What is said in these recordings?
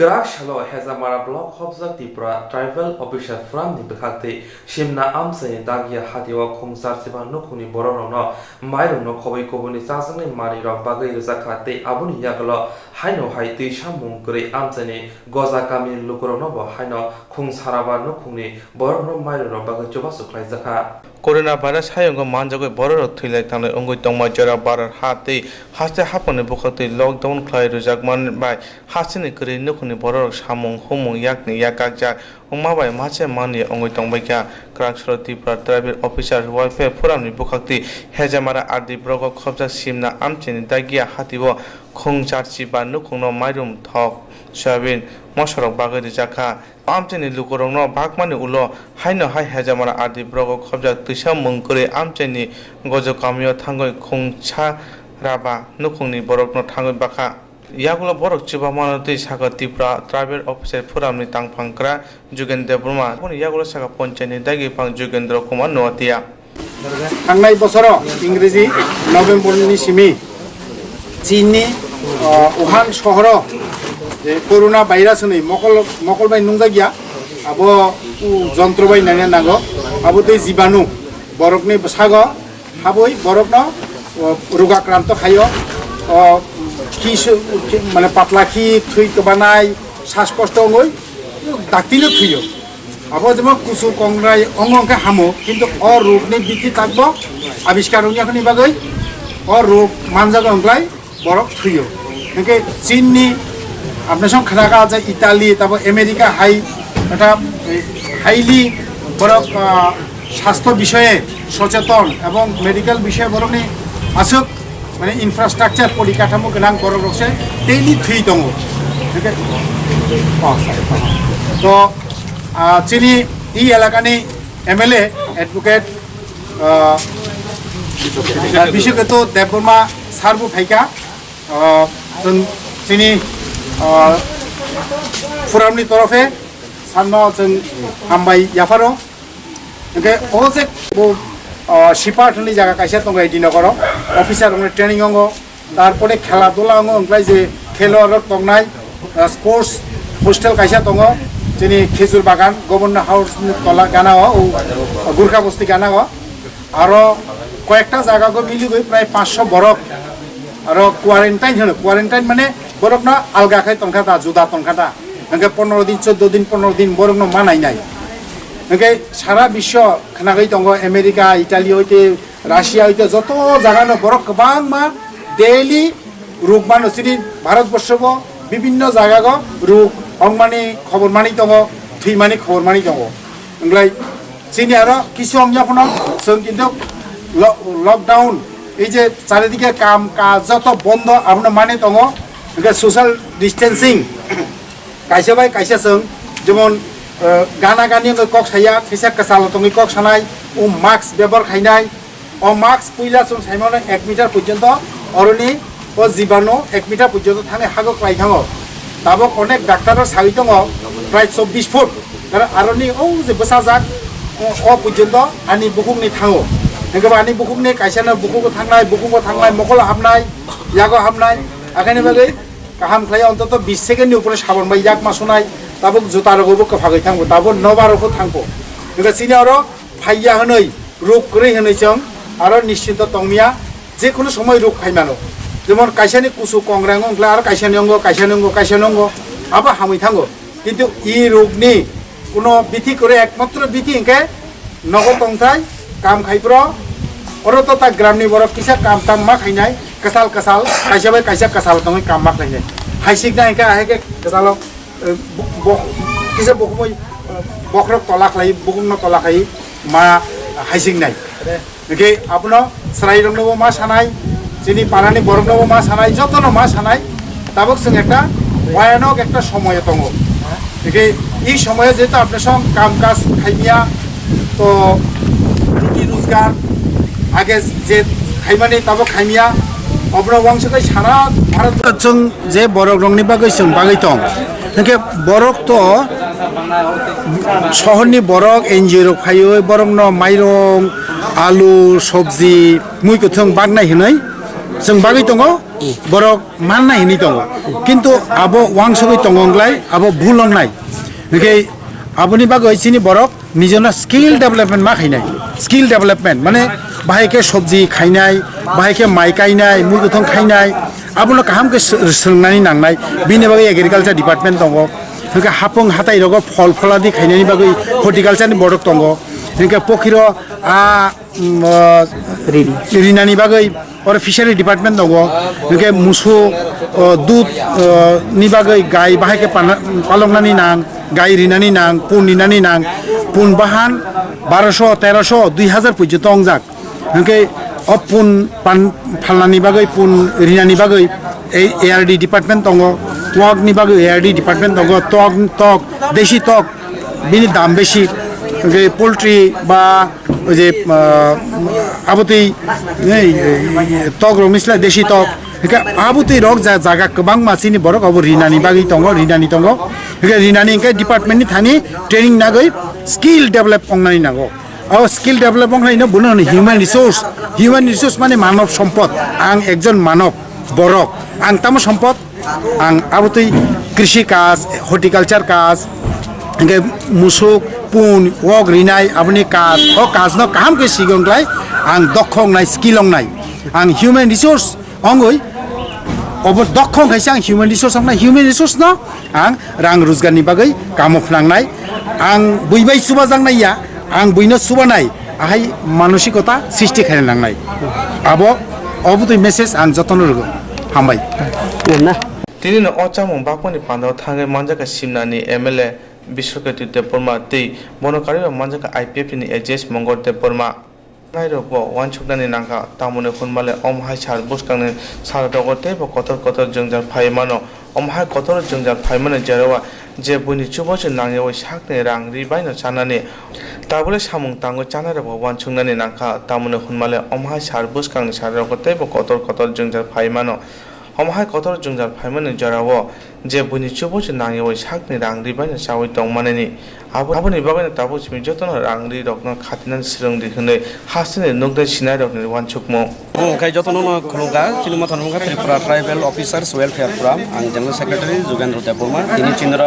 Grak Shalo has a Mara block Hobza Tipra, tribal official from the Bekakti, Shimna Amse, Dagia Hatiwa Kung Sarsiba Nukuni Borono, Myro no Kobe Kobuni Sasani, Mari Bagay Zakate, Abuni Yagalo, Haino Haiti Shamun Gray Amsani, Gozakami Lukuronova, Haino, Kung Saraba Nukuni, Borono Myro Bagajobasu Zaka. Corona virus hayong manjago boror thilai tang ongoi tongma jara barar hati haste hapone bokati lockdown khlai rujagman bai hasini kri nukhuni boror samung humung yakni yakakja ongma bai mache mani ongoi tongbai kya Swrangchati Kokborok officer wife foramni bokati hejamara ardi brogo khobja simna amchini dagia hatibo khongcharchi ba nukhungno mairum thok Shabin, Mosharok Bagadi Jaka, Amcheni Lukorong, Bakmani Ulo, Haino Hai Hajamara Adi Brogo Kobja, Tisha Munkuri, Amcheni, Gozo Kamio, Tango Kung Cha Raba, Nukuni Borok no Tango Baka, Yagulo Borok Chibamanoti Saka Tipra, Tribal Officer Puramni Tang Pankra, Jugen de Burma, Yagulo Saka Poncheni, Dagi Pang Jugendro Kuma Notia. Hangai Bosoro, Ingresi, November Nishimi, Chini, Wuhan Shohoro. Corona virus ni mokol bai nungjagia abo jontro bai nane nago abo tei jibanu borok ni basago haboi borok no rogakranto khayo ki mane patla ki thui tobanai শ্বাসকষ্ট ngoi daktilo thuyo abo jemo kusu kongrai ongongke hamo kintu o rog ni biti takbo abiskar ongni bagai o rog manjago onglai borok thuyo nge chinni আপনার সঙ্গে খানাকা আছে Italy তারপর America highly বড় স্বাস্থ্য বিষয়ে সচেতন এবং মেডিকেল বিষয়ে বড় আছে মানে ইনফ্রাস্ট্রাকচার পরিকাঠামো গোনাং বড় রয়েছে ডেইলি থ্রি দङ তো চিনি এই এলাকানি এমএলএ অ্যাডভোকেট বিশেষত দেববর্মা সারবু ফাইকা চিনি Furamni torofe sanno jeng hambai yafaro oke ose bo shipartni jaga kaisa tongai dinogoro officer ong training ongo tarpore khela dola ongo onglai je khelor tongnai sports hostel kaisa tongo jeni khejur bagan governor house tola gana o gurkha bosti gana o aro কয়েকটা জায়গা গো মিলি গই প্রায় 500 বরক আর quarantine মানে বরক না আলগা খাই তনখাটা জুদা তনখাটা নগে 15 দিন 14 দিন 15 দিন বরক না মানাই নাই নগে সারা বিশ্ব খানাগৈ দङ আমেরিকা ইতালি হইতে রাশিয়া হইতে যত জায়গা ন বরক বাং মা ডেইলি রোগ মানসিরি ভারতবর্ষব বিভিন্ন জায়গা গো রোগ অংমানি খবর মানি দङ থুই মানি খবর মানি দङ ওংলাই চিনি আর কিছু অংয়াপন जों কিন্তু লকডাউন এই যে চারিদিকে কাম কাজ যত বন্ধ আপনি মানে দङ সোশ্যাল ডিস্টেন্সিং কাইসা বাই কাইসা जों যেমন গানা গানি কক সাইয়া ফেসা কাসাল দङ কক সানাই ও মাস্ক ব্যবহার খাইনাই ও মাস্ক পুইলা जों সাইমানো 1 মিটার পর্যন্ত অরনি ও জীবাণু 1 মিটার পর্যন্ত থানে হাগক লাই থাঙ তাবো অনেক ডাক্তারের সাই দङ প্রায় 24 ফুট আরনি ও যে বসা যাক ও পর্যন্ত আনি বুকুংনি থাঙ नोंगोबा आनि बुकुमनि कायसानो बुकुमो थांनाय मकल हाबनाय यागो हाबनाय आखायनो बागै गाहाम खाय अन्तत 20 सेकेन्डनि उपरे साबन बाय याक मासुनाय ताबो जुता रगोबो कफागै थांबो ताबो नबारखौ थांबो नोंगा सिनि आरो फाइया हनै रोग करे हनै जों आरो निश्चित तंमिया जेखुनु समय रोग फाइमानो जेमन कायसानि कुसु कंग्रांग अंगला आरो कायसानि अंग आबो हामै थांगो किन्तु इ रोगनि कोनो बिथि करे एकमात्र बिथि इंके नगो तंथाय काम खाइप्रो अरतो ता ग्रामनि बरक किसा काम ताम मा खाइनाय कसाल कायसा कसाल दङ काम मा खाइनाय हाइसिक ना एका हेके कसाल किसा बखमै बखरक तला खाइ बुकुमनो तला खाइ मा हाइसिक नाय ओके आपनो सराय रंगनो मा सानाय जिनि पारानि बरकनो मा सानाय जतनो मा सानाय ताबक जों একটা ভয়ানক একটা সময় দङ ओके এই সময়ে যেটা আপনার সঙ্গ কাম কাজ খাইমিয়া তো रोजगार आगे जे खाइमानि ताबो खाइमिया अब्र वंशकै सारा भारत जों जे बरक रंनि बागै जों बागै दं नके बरक तो शहरनि बरक एनजिओ रक फायो बरक न माइरं आलु सब्जी मुइखौ थों बागनाय हनै जों बागै दङ borok manna hini dङ কিন্তু abo wangsogoi tongongklai abo bhulongnai bekai aboni bagoi chini borok nijona skill development ma khainai skill development mane bahaike sobji khainai bahaike mai kainai muguthong khainai abono kaham ke srungnani nangnai bini bagai agriculture department dङ bekai hapong hatai rogo phol pholadi khainani bagai horticulture ni borok dङ bekai pokhiro a rinani bagai और फिशारि department दङ बेखे मुसु दुध नि बागै गाय बाहायके पालंनानि नां गाय रिनानि नां पुन निनानि नां पुन बाहान 1200 1300 2000 पर्यन्त अंजाक बेखे पुन पान फालनानि बागै पुन रिनानि बागै एआरडी डिपार्टमेंट दङ टक नि बागै एआरडी डिपार्टमेंट दङ टक देशी टक बिनि दाम बेसि पोल्ट्री बा যে আবুতেই টক রমিসলা দেশি টক একা আবুতেই রক জায়গা গোবাং মাছিনি বরক আবু রিনানি বাগি দङ একা রিনানি একা ডিপার্টমেন্টনি থানি ট্রেনিং নাগৈ স্কিল ডেভেলপ অংনানি নাগো আর স্কিল ডেভেলপ অংনাইনো বুনো হিউম্যান রিসোর্স মানে মানব সম্পদ আং একজন মানব বরক আং তাম সম্পদ আং আবুতেই কৃষি কাজ হর্টিকালচার কাজ একে মুসুক पुन वक रिनाय अपनी काज ओ काज न काम के सिगंग्लाय आं दखं नाय स्किल नाय आं ह्यूमन रिसोर्स अंगै अब दखं खायसे आं ह्यूमन रिसोर्स न आं रां रोजगार नि बागै काम फ्लांनाय आं बुइबाय सुबा जांनाया आं बुइनो सुबानाय आहाय मानसिकता सृष्टि खालामनांनाय आबो अबुतै मेसेज आं जतन रगो हामबाय ना तिनि न अचामं बाकमनि पान्दाव थांगे मानजाका सिमनानि MLA Swrangchati Kokborok tei bonokari manjaka IPF ni AJS Mongor Kokborok nairok wanchuknani nangka tamone khunmale omhai sar buskangni sardogo tei bo kotor jongjar phaimano omhai kotor jongjar phaimano jarawa je buni chuboche nangyeoi sakni rang ribaino chanani tabule samung tango chanarabo wanchuknani nangka tamone khunmale omhai sar buskangni sardogo tei bo kotor jongjar phaimano omhai kotor jongjar phaimano jarawa যে বনি চুবছে নাঙে ওই সাকনি রাংরি বাইনা চাওই টংমানেনি আবনি বাগানে তাবো চিমি যতন রাংরি রকন খাতিনান সিরংদি হনে হাসিনে নগদাই Sinai রকনি ওয়ানচুকমো খাই যতন খুলুগা চিনুমা থনুগা Tripura tribal officers welfare forum আং জেনারেল সেক্রেটারি যোগেন্দ্র দেববর্মা তিনি চিন্দ্র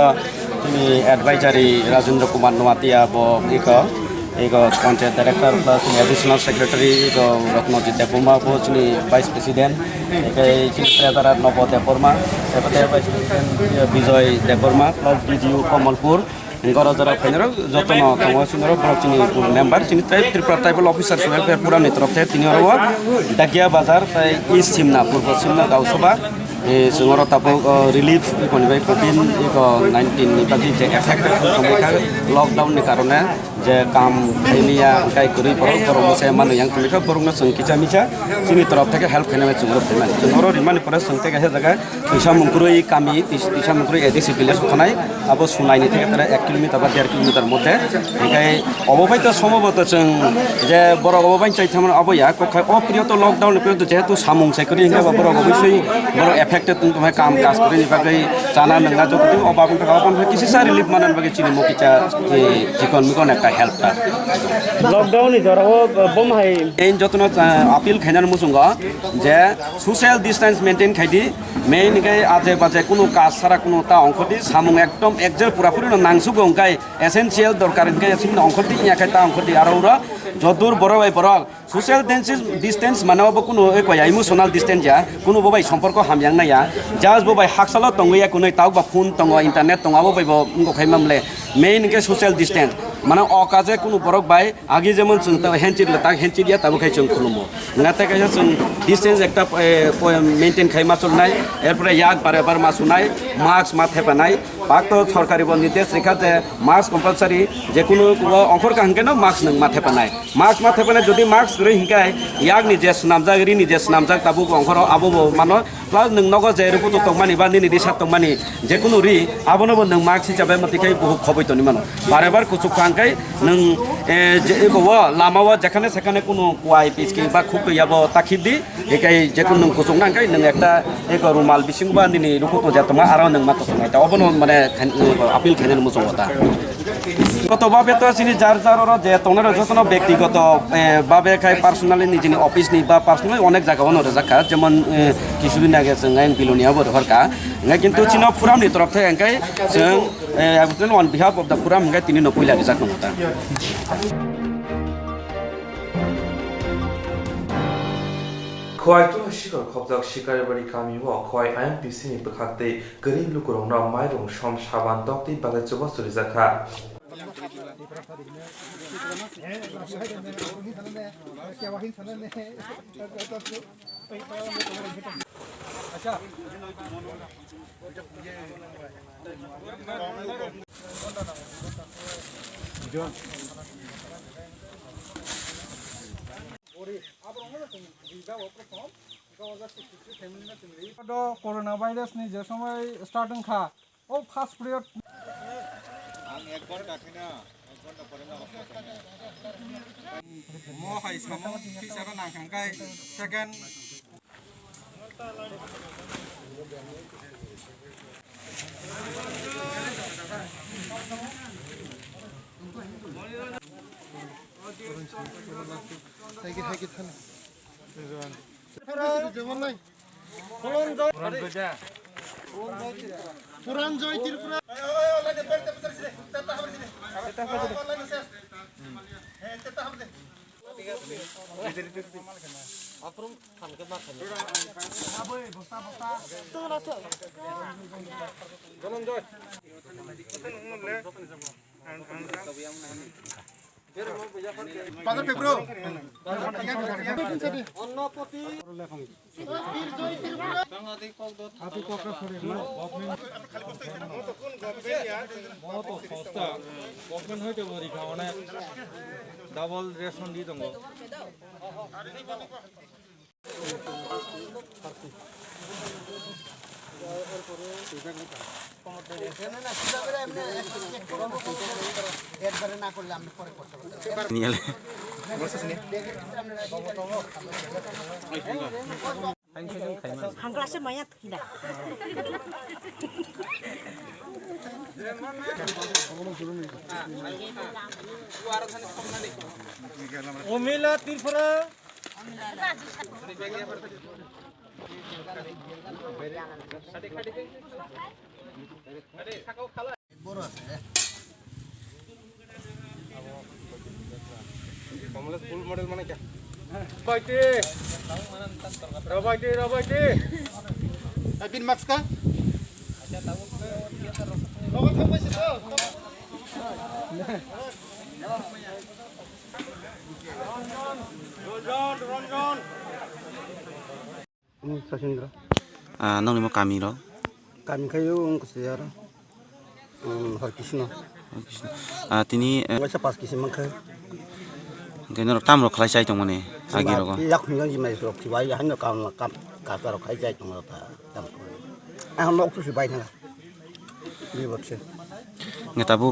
তিনি অ্যাডভাইজারি রাজেন্দ্র কুমার নোয়াতিয়া ব एक panchayat director plus additional secretary एक रत्नजित देबबर्मा चिनी वाइस प्रेसिडेंट एक treasurer Naba Debbarma vice president Vijay Debbarma plus डीजीयू कमलपुर इनकर जरा फाइनर जतन तमसिनर ब्लक चिनी मेंबर चिनी Tripura tribal officers welfare forum नि तरफ थे तिनी और डाकिया बाजार ईस्ट सिमना पूर्व सिमना गाउँसभा जोंगर तापो रिलीफ कोनिबाय कोविड-19 नि बागै जे एफेक्ट खालामनाय लकडाउन नि कारणे जे काम खायनिया गाय गरि बरमसे माने yang तुमिखा बरमना जों किचा मिचा जोंनि तरफ থেকে हेल्प खालामनाय जोंगर रिमानि परे जोंते गाहे जागा फैसा मुंकुरई कामी फैसा मुंकुरई एडिसि विलेज थानाय आबो सुनायनि থেকে তারা 1 কিলোমিটার বা 1.5 কিলোমিটার মধ্যে একাই অববাইতা সম্ভবত जों যে বড় অববাইন চাইথামন অবয়া কখাই অপ্রিয়ত লকডাউন পিরিয়ড যেহেতু সামুং সাইকরি হিংগা বড় অবশ্যই বড় এফেক্টেড তুমি কাম কাজ করে নি বাগै জানা নংনা যতদিন অবাবন টাকা অবন কিছু সা রিলিফ মানান বাগै চিনি মকিচা জিকন মিকন একটা হেল্পটা লকডাউন নি ধরো বম হাই এই যতন আপিল খাইনার মুসুঙ্গ যে সোশ্যাল ডিসটেন্স মেইনটেইন খাইদি মেইন গাই আজে বাজে কোনো কাজ ছাড়া কোনো তা অংশটি সামুং একদম একজেল পুরাপুরি নাংসুগ অংকাই এসেনশিয়াল দরকার গাই সিন অংশটি ইয়াখাই তা অংশটি আর ওরা যদুর বড় ভাই বড় সোশ্যাল ডিসটেন্স মানাবো কোনো কয়া ইমোশনাল ডিসটেন্স যা কোনো ববাই সম্পর্ক হাময়াং নাইয়া জাজ ববাই হাকসাল তংগয়া কোনো তাও বা ফোন তং ইন্টারনেট তংআবো বাইবো গখাই মামলে মেইন কে সোশ্যাল ডিসটেন্স মানে অকাজে কোনো বরক বাই আগে যেমন जों তা হেনচিলে তা হেনচিলিয়া তাবো খাই जों খুলুমো নাতে কাইসা जों ডিসটেন্স একটা মেইনটেইন খাই মাসুলনাই এরপরে ইয়াক বারেবার মাসুনাই মাস্ক মাথে বানাই পাক তো সরকারি নির্দেশ রেখা যে মাস্ক কম্পালসারি যে কোনো অংশর কাহনকেন মাস্ক নং মাথে বানাই মাস্ক মাথে বানাই যদি মাস্ক করে হিংকাই ইয়াক নিজে নামজাগরি নিজে নামজাগ তাবো অংশর আবো মানো প্লাস নং নগ যে রুপুতো তংমানি বা নিনি দিশা তংমানি যে কোনো রি আবনবো নং মাস্ক হিসাবে মতিখাই বহু খবৈতনি মানো বারেবার কুচুক খাঙ্কাই নং যে লামাও যেখানে সেখানে কোনো কুয়াই পিচকি বা খুকইয়াবো তাখিদি একাই যে কোনো কুচুং নাঙ্কাই নों একটা রুমাল বিসিংবা দিনি রুকুতো জাতমা আর নों মাতো সংনাই তা অবনো মানে আপিল খাইনের মুসংতা গতভাবে তো চিনি যার যার যে তোনার যতন ব্যক্তিগত ভাবে খাই পার্সোনালি নিজেনি অফিসনি বা পার্সোনালি অনেক জায়গা অনরে জায়গা যেমন কিছুদিন আগে जों আইন বিলুনিয়াবো হরকা কিন্তু চিনো ফুরামনি তরফ থেকে এঙ্কাই जों অন বিহাফ অফ দা ফুরাম এঙ্কাই তিনি নপইলা জাকমতা খোয়াই তো শিকর খবজাক শিকারের বাড়ি কামিও খোয়াই আইএমপিসি নি বখাতে গরিব লুকুরং না মাইরং সম সাবান দকতি বাগে চবসরি জাখা করোনা ভাইরাসनि যে সময় স্টার্টিং খা ও ফার্স্ট পিরিয়ড आं 1 घन्टा थिना 1 घन्टा परे ना मो हाय सामो फिसारा नांखांखाय सेकेंड পুরান জয় ত্রিপুরা ডাবল রেশন দি দङ 한글라스 마야 특이다. 오밀라 띠프라 ফুল মডেল মানে কি বাইতে রবাইতে বিন মাস্ক কা আচ্ছা তাও রবা থাকবাইছে তো রঞ্জন 사신이라 너는 뭐 감이로 কামিখাইও কুসিয়ার হরকিষ্ণ তিনি ওইসা 5 কেজি মাংখাই 걔네로 땀으로 칼사이 동문에 아기로고 약 흥정지 마이서 피바이 한여 감가가로 খাইজাই 동거다 아 녹수시 바이 थाङा बिबोचे नेताबो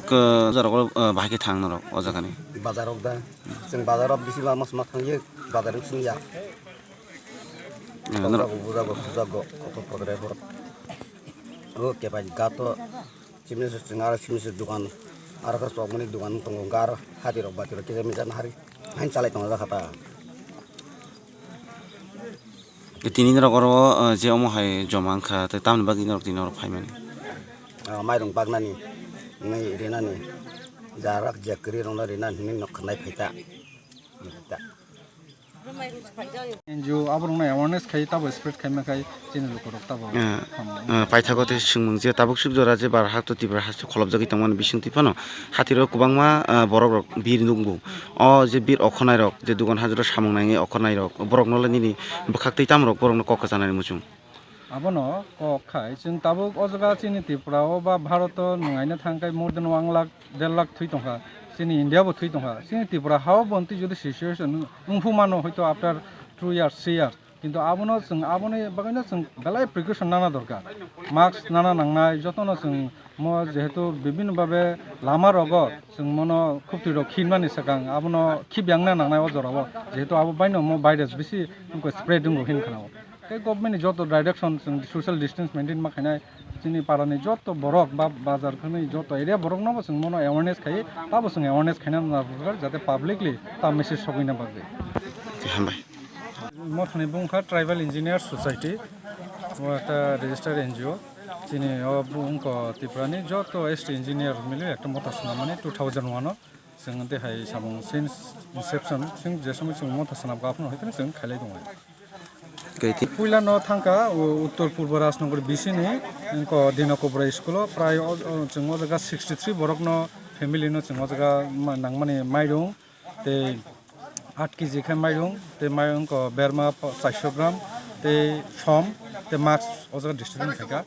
जरगो भागे थांनरो अजागानि बाजाराव दा जों बाजाराव बिसिबा मास मा थांयो बाजाराव सिंया बुजागो कत पदरे बरत ओके भाई गातो चिमनेस सिंगार चिमनेस दुकान आरो का सबनि दुकान दङ गार हादिर बातिर के मिजान हारि हाइन चालाय दङ जाखाता তিনি রগর যে অমহাই জমাংখা তে তামনি বাগি নরক দিনর ফাইমানি माइरं बागनानि नै रेनानि जाराक जेकरि रंना रेनानि नै नखनाय फैता एनजिओ आबरंना अवेयरनेस खाय ताबो स्प्रेड खायमा खाय चेनेल करक ताबो पाइथागते सिंमं जे ताबुक सुबजरा जे बार हाक्तो तिब्रा हासो खलबजागि तंमान बिसिं तिफानो हातिरो कुबांमा बरक बिर नुंगु अ जे बिर अखनाय रक जे दुगन हाजरा सामंनाङि अखनाय रक बरक नलानिनि बखाक्तै तामरक बरक कक जानानि मुसुं आबनो कखाय जों ताबो अजगा चिनि त्रिपुराओ बा भारत नङायनो थांखाय मोर देन 1 लाख 1.5 लाख थै दंखा चिनि इन्डियाबो थै दंखा चिनि त्रिपुरा हाव बन्ति जुदि सिचुएशन उंफुमानो हयतो आफ्टर 2 years 3 years किन्तु आबनो जों आबोनि बागैनो जों बेलाय प्रिकसन नाना दरकार मास्क नाना नांनाय जतनो जों যেহেতু বিভিন্নভাবে লামা রগ जों মনো খুব তিরো খিনমানি সাকাং আবনো খিবিয়াংনা নাंनाय অজরাব যেহেতু আবো বাইনো ভাইরাস বেশি স্প্রেডিং হিন খানাও কে গভর্নমেন্ট যত ডাইরেকশন সোশ্যাল ডিস্টেন্স মেইনटेन মাখানাय जोंनि पारानि जत बरक बा बाजारखौनो जत एरिया बरक नाबो जों मनो एवारनेस खायो ताबो जों एवारनेस खायना नाफोर जाते पाब्लिकलि ता मेसेज सगैना बागै हामबाय मथनि बुंखा ट्राइबल इन्जिनियर ससाइटि ও একটা রেজিস্টার্ড এনজিও যিনি बुंख त्रिपुरानि जत एसटी इन्जिनियर मिले একটা मथासना माने 2001 जों देहाय सामं सिन्स इनसेप्शन जों जे समय जों मथासना गाफन हयतनो जों खालाय दङ पुइलानो थांका उत्तर पूर्व राजनगर बिसिनि इनको दिनकब्रा स्कुल प्राय जों जगा 63 बरकनो फेमिलिनो जों जगा नांमाने माइरं ते 8 केजि खाय माइरं ते माइरं को बेरमा 400 ग्राम ते सम ते मार्क्स अजगा डिस्ट्रिब्यूट थाका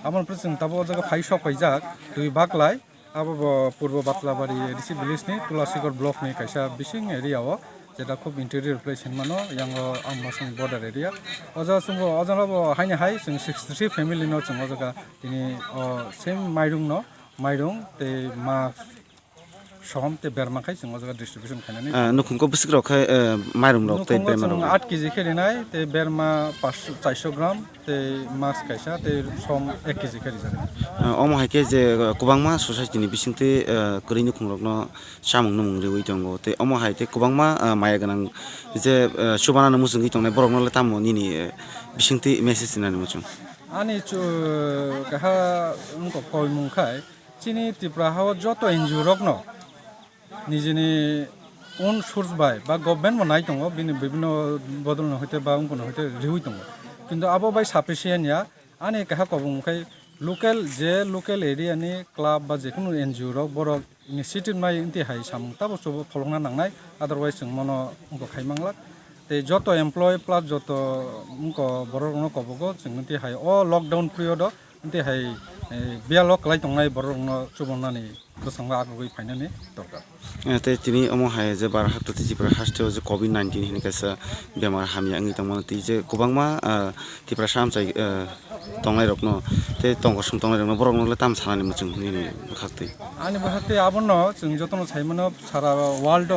आमन प्र जों ताबो जगा 5 सक पैजाक दुई बाकलाय आबो पूर्व बातलाबारि एडिसि विलेजनि तुलासिगर ब्लकनि कायसा बिसिं एरियाव যেটা খুব interior place হিনমানো Yango আমবাসং border area অজা जोंबो अजनाबो हायनि हाय जों 63 फैमिली नो जों अजगा दिनै सेम माइरं ते मार्क्स सम ते बेरमाखाय जों अजगा डिस्ट्रिब्यूशन खायनानै नुखुमको बिसग्राव खाय माइरं रक ते बेरमा जों 8 केजि खेरिनाय ते बेरमा 400 ग्राम ते मार्क्स कायसा ते सम 1 केजि खेरि जादों अम हायके जे गोबांमा ससाइटिनि बिसिंते करै नुखुमरकनो सामं नमुं रेवै दङ ते अम हायते गोबांमा माया गोनां जे सुबाना मुसुंगि तंनाय बरकनले तामो निनि बिसिंते मेसेज होनानै मुचुं आनि चु काहा उनको कयमुंखाय चिनि त्रिपुरा हाव जत एनजिओ रकनो निजेनि उन सोर्स बाय बा गभर्नमेंट मनाय दङ बिनि বিভিন্ন बदलनो हयते बा उनको हयते रिहुइ दङ किन्तु आबो बाय साफिसियेन्टया आनि काहा कबुंखाय लोकेल एरियानि क्लाब बा जेकुनु एनजिओ रक बरक इनिशिएटिभ नाय इनते हाय सामं ता बुस्तु फलंना नांनाय अदरवाइज जों मनो उनको खायमांलाक ते जत एमप्लय प्लस जत उनको बरकनो कबगो जों इनते हाय अ लकडाउन पिरियड इनते हाय बियालक लाय दंनाय बरकनो चुबनानि गोसंबा आगुगै फायनानि दरकार ते तिनि अम हाय जे बार हाक्तो तिजिफ्रा हास्टेव जे कोविड-19 हिनि कासा बेमार हामिया अंगि तंमोन ति जे गोबांमा तिफ्रा सामसाय तंनाय रकनो ते तंगसं तंनाय रकनो बरकनले ताम सानानि मुचुं निनि खाक्तै आनि बाहाते आबनो जों जतनो सायमनो सारा वर्ल्ड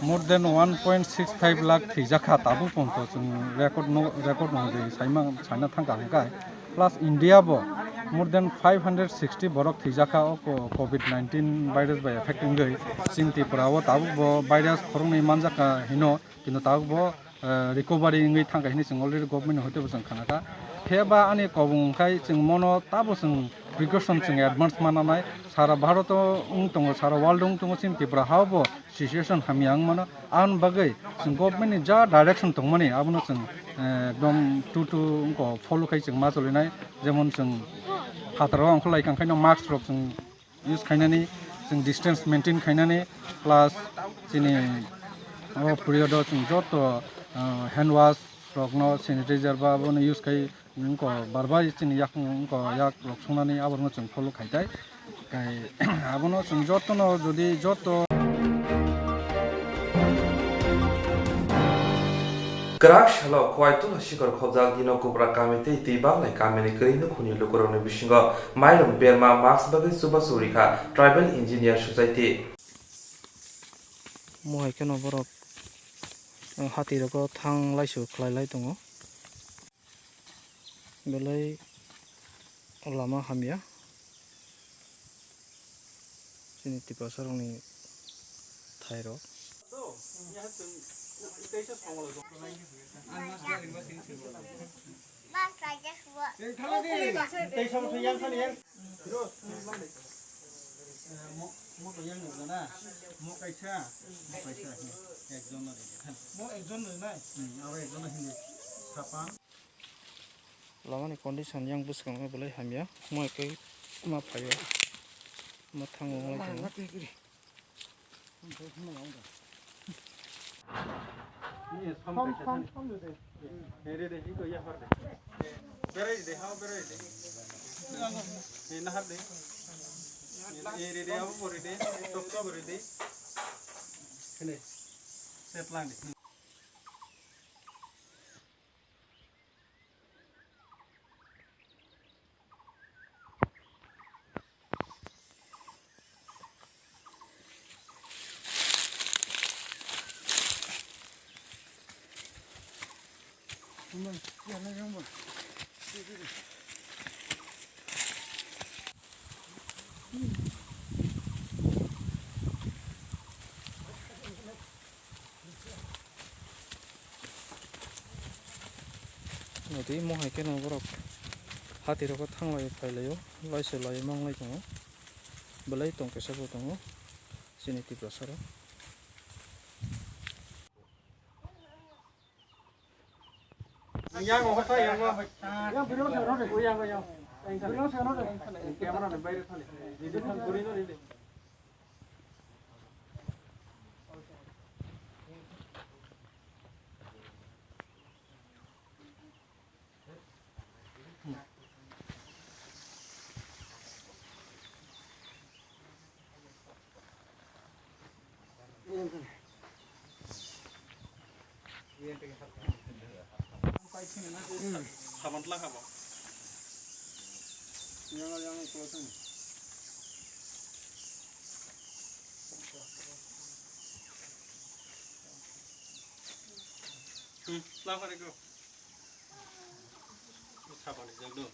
मोर देन 1.65 लाख थैजाखा ताबु पन्त जों रेकर्ड न जे सायमा सायना थांका हंकाय प्लस इंडिया बो मोर देन 560 बरक थैजाखा कोविड-19 भाइरास बाय एफेक्टिंग गई सिं त्रिपुराव ताबु भाइरास खरंनि मानजाका हिनो किन्तु ताबु रिकभारि इंगै थांका हिनि जों अलरेडी गभर्नमेंट हयतो जों खानाका फेबा आनि कबुंखाय जों मनो ताबु जों प्रिकसन जों एडभान्स मानानाय सारा भारत दङ सारा वर्ल्ड दङ सिं त्रिपुरा हावबो सिचुएशन हामियां मानो आन बागै जों गभर्नमेंटनि जा डाइरेक्शन दंमोन आबनो जों एकदम टु उनको फलो खाय जों मा चलिनाय जेमन जों हातराव आंखौ लायखांखायनो मास्क रक जों इउज खायनानै जों डिस्टेंस मेंटेन खायनानै प्लास जोंनि पिरियड जों जत हैंड वाश रकनो सैनिटाइजार बाबोनो इउज खाय उनको बारबा जोंनि याक उनको याक रखसंनानै आबनो जों फलो खायथाय गाय आबनो जों जतनो जुदि जत Grak shalo kwai tu shikor khobjal dino kubra kamite tibang lai kamene krino khuni lokorone bishingo mailum berma max bagai suba surika tribal engineer society moi keno borok hati roko thang laisu khlailai tongo belai lama hamia sini tipa sarongni thairo lamani condition yang buskang boleh hamia moi kai ma phayo ma thango ngai 어디 뭐 할게 나 보라 하티로가 탕라이 파일래요 라이스 라이 망라이 동어 블라이 똥께서고 동어 시니티 브라서라 yang mau kata yang bilang sana deh, yang bilang sana deh, kamera deh bayar thale, ini kan gurino ini. Samantla kabo. Yang closing. Lawan itu. Sabar aja dulu.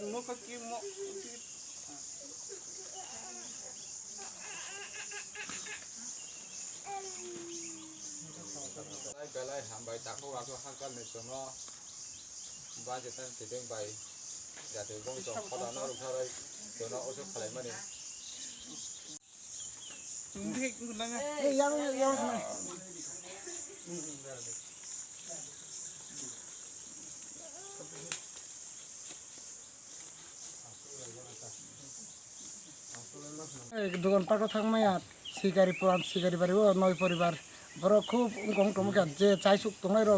Nó có kim mọ cái này hàm bài tạc vào cho hàng cân này cho nó ba chỉ tên chỉ đừng bài giả thử công cho họ nó được sao đây cho nó ôi phải mà đi দোকান পাটো থাকমায়া শিকারি পুরান শিকারি বাড়ি নয় পরিবার বড় খুব গং টমকা যে চাইসুক তংনাই র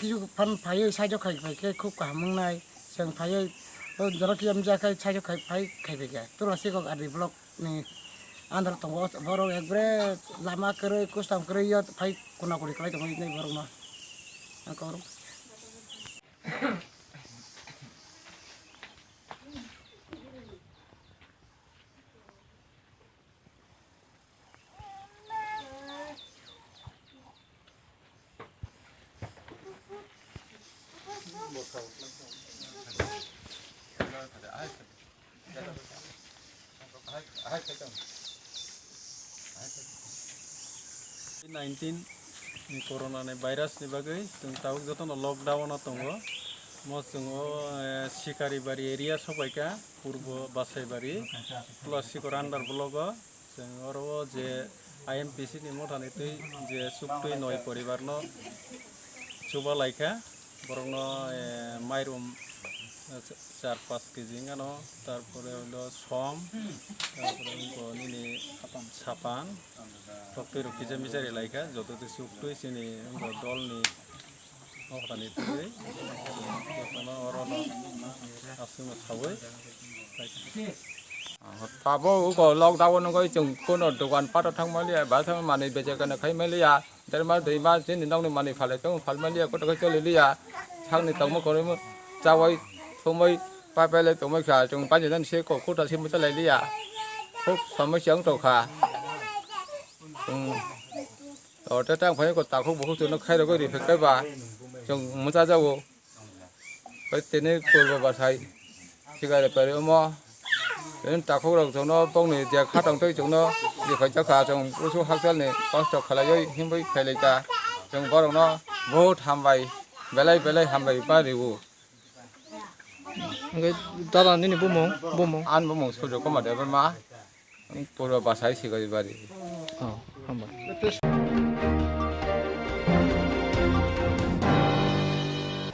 কিছু ফান ফাইयै সাইজ খাইকে খুব কাহামংনাই जों फायै जरखि आम जाखाय साइज खाइबाय तुलासी को आदि ब्लक नि आन्दार दङ बर एकब्रे लामा करै कुस्ताम करै यो फाइ कुना कुरि खालाय दङ नै बरना आंखौ Corona ni virus ni bagai tung tahu jotoh no lockdown no tongo mo tungo sikari bari area sobaika purbo basai bari plus sikor andar blogo jeng oro je IMPC ni motan itu je suktui noi poribar no coba laika borong no mairum 4-5 KG গানো তারপরে হলো সম তারপরে নিনি সাপান টকটই রকিজা misery Laika যততে সুক্তই চিনি দলনি অহতানি তুই যতন অরন আসুনো খাবই Pabo ko lockdown ko chung kono dukan pato thang malia ba thang mani beje kana khai malia derma deima sin ni nong ni mani phale tong phal malia ko to chole lia thang ni tong mo ko mo chawai thomai pa pa le tong kha chung pa jan se ko ta sim ta lai lia khop samai chang to kha ta tang phai ko ta khop bu chu no khai ro ko ri phek ba chung mo cha jawo pa tene ko ba sai siga pa re mo đến ta khâu đầu chúng nó bông này giờ khát trong tới chúng nó thì phải chắc khá trong số số hắc chân này có cho khá là dễ hiếm với phải lấy cả trong bao nó vô tham vay về lấy tham vay ba điều cái đó là nên bố mông ăn bố mông số được có mà để bên má tôi là bà sai xí cái gì vậy không phải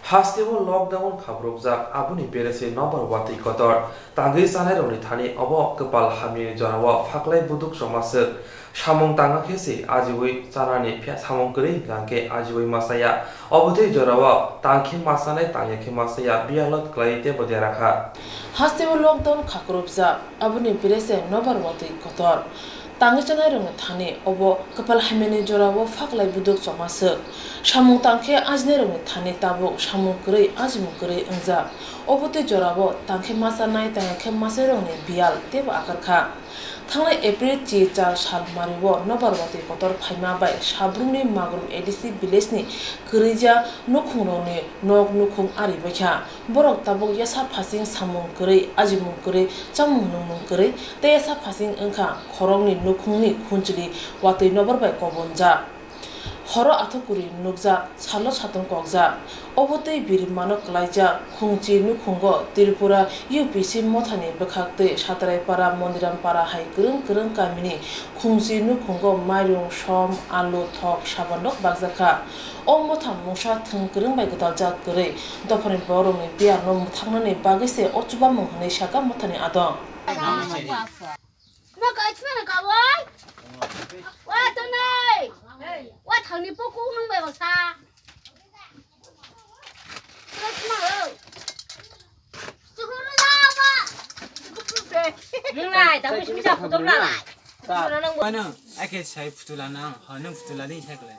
हास्टेबो lockdown खाब्रबजाक आबुनि बेरेसे number वाति कतर तांगै सानाय रंनि थानि अब कपाल हामि जरावा फाक्लाय बुदुक समासक सामं तांगा खेसे आजिवै चानानि फ्या सामं करै गांके आजिवै मासाया अबुते जरावा तांखे मासानाय तांयाखे मासाया बियालत क्लाइते बदेराखा हास्टेबो लकडाउन खाब्रबजाक आबुनि बेरेसे नम्बर वाति Qatar tangi chanai rong thani obo kapal hameni jorabo faklai buduk chomasu samung tangke ajne rong thani tabo samung krei ajmu krei angja obote jorabo tangke masa nai tangke masa rong ni bial teba akarkha थांनाय April 4 साल मारिबो नबारवती पतर Faima bye साब्रुमनि मागरुम ADC भिलेजनि गैरिजा नखुंरनि नक नुखुं आरिबायखा बरक ताबक यासा फासिं सामुं गरै आजिमुं गरै चामुं नुमुं गरै ते यासा फासिं ओंखा खरंनि नुखुंनि खुनचिलि वातै नबारबाय कबनजा हरो आथकुरि नुकजा सालो सातन कगजा अबतै बिरिमानो क्लाइजा खुंची नुखुंगो Tripura UPC मोथानि बखाक्ते सातरायपारा मन्दिरामपारा हाय गरं गामिनि खुंची नुखुंगो माइरं सम आलु थक साबानदक बागजाखा अ मोथा मुसा थों गरं bye गदालजा गरै दफानि बरंनि बियानो मुथांनानै बागैसे अचुबा मुंहनै saga मोथानि आदं 와 당니 뽑고 오는 거야 사. 그렇지 마. 저거를 나와. 누나, 나 무슨 자꾸 돌아라. Ano, ake sai putula na, hanang putula ni sai kale.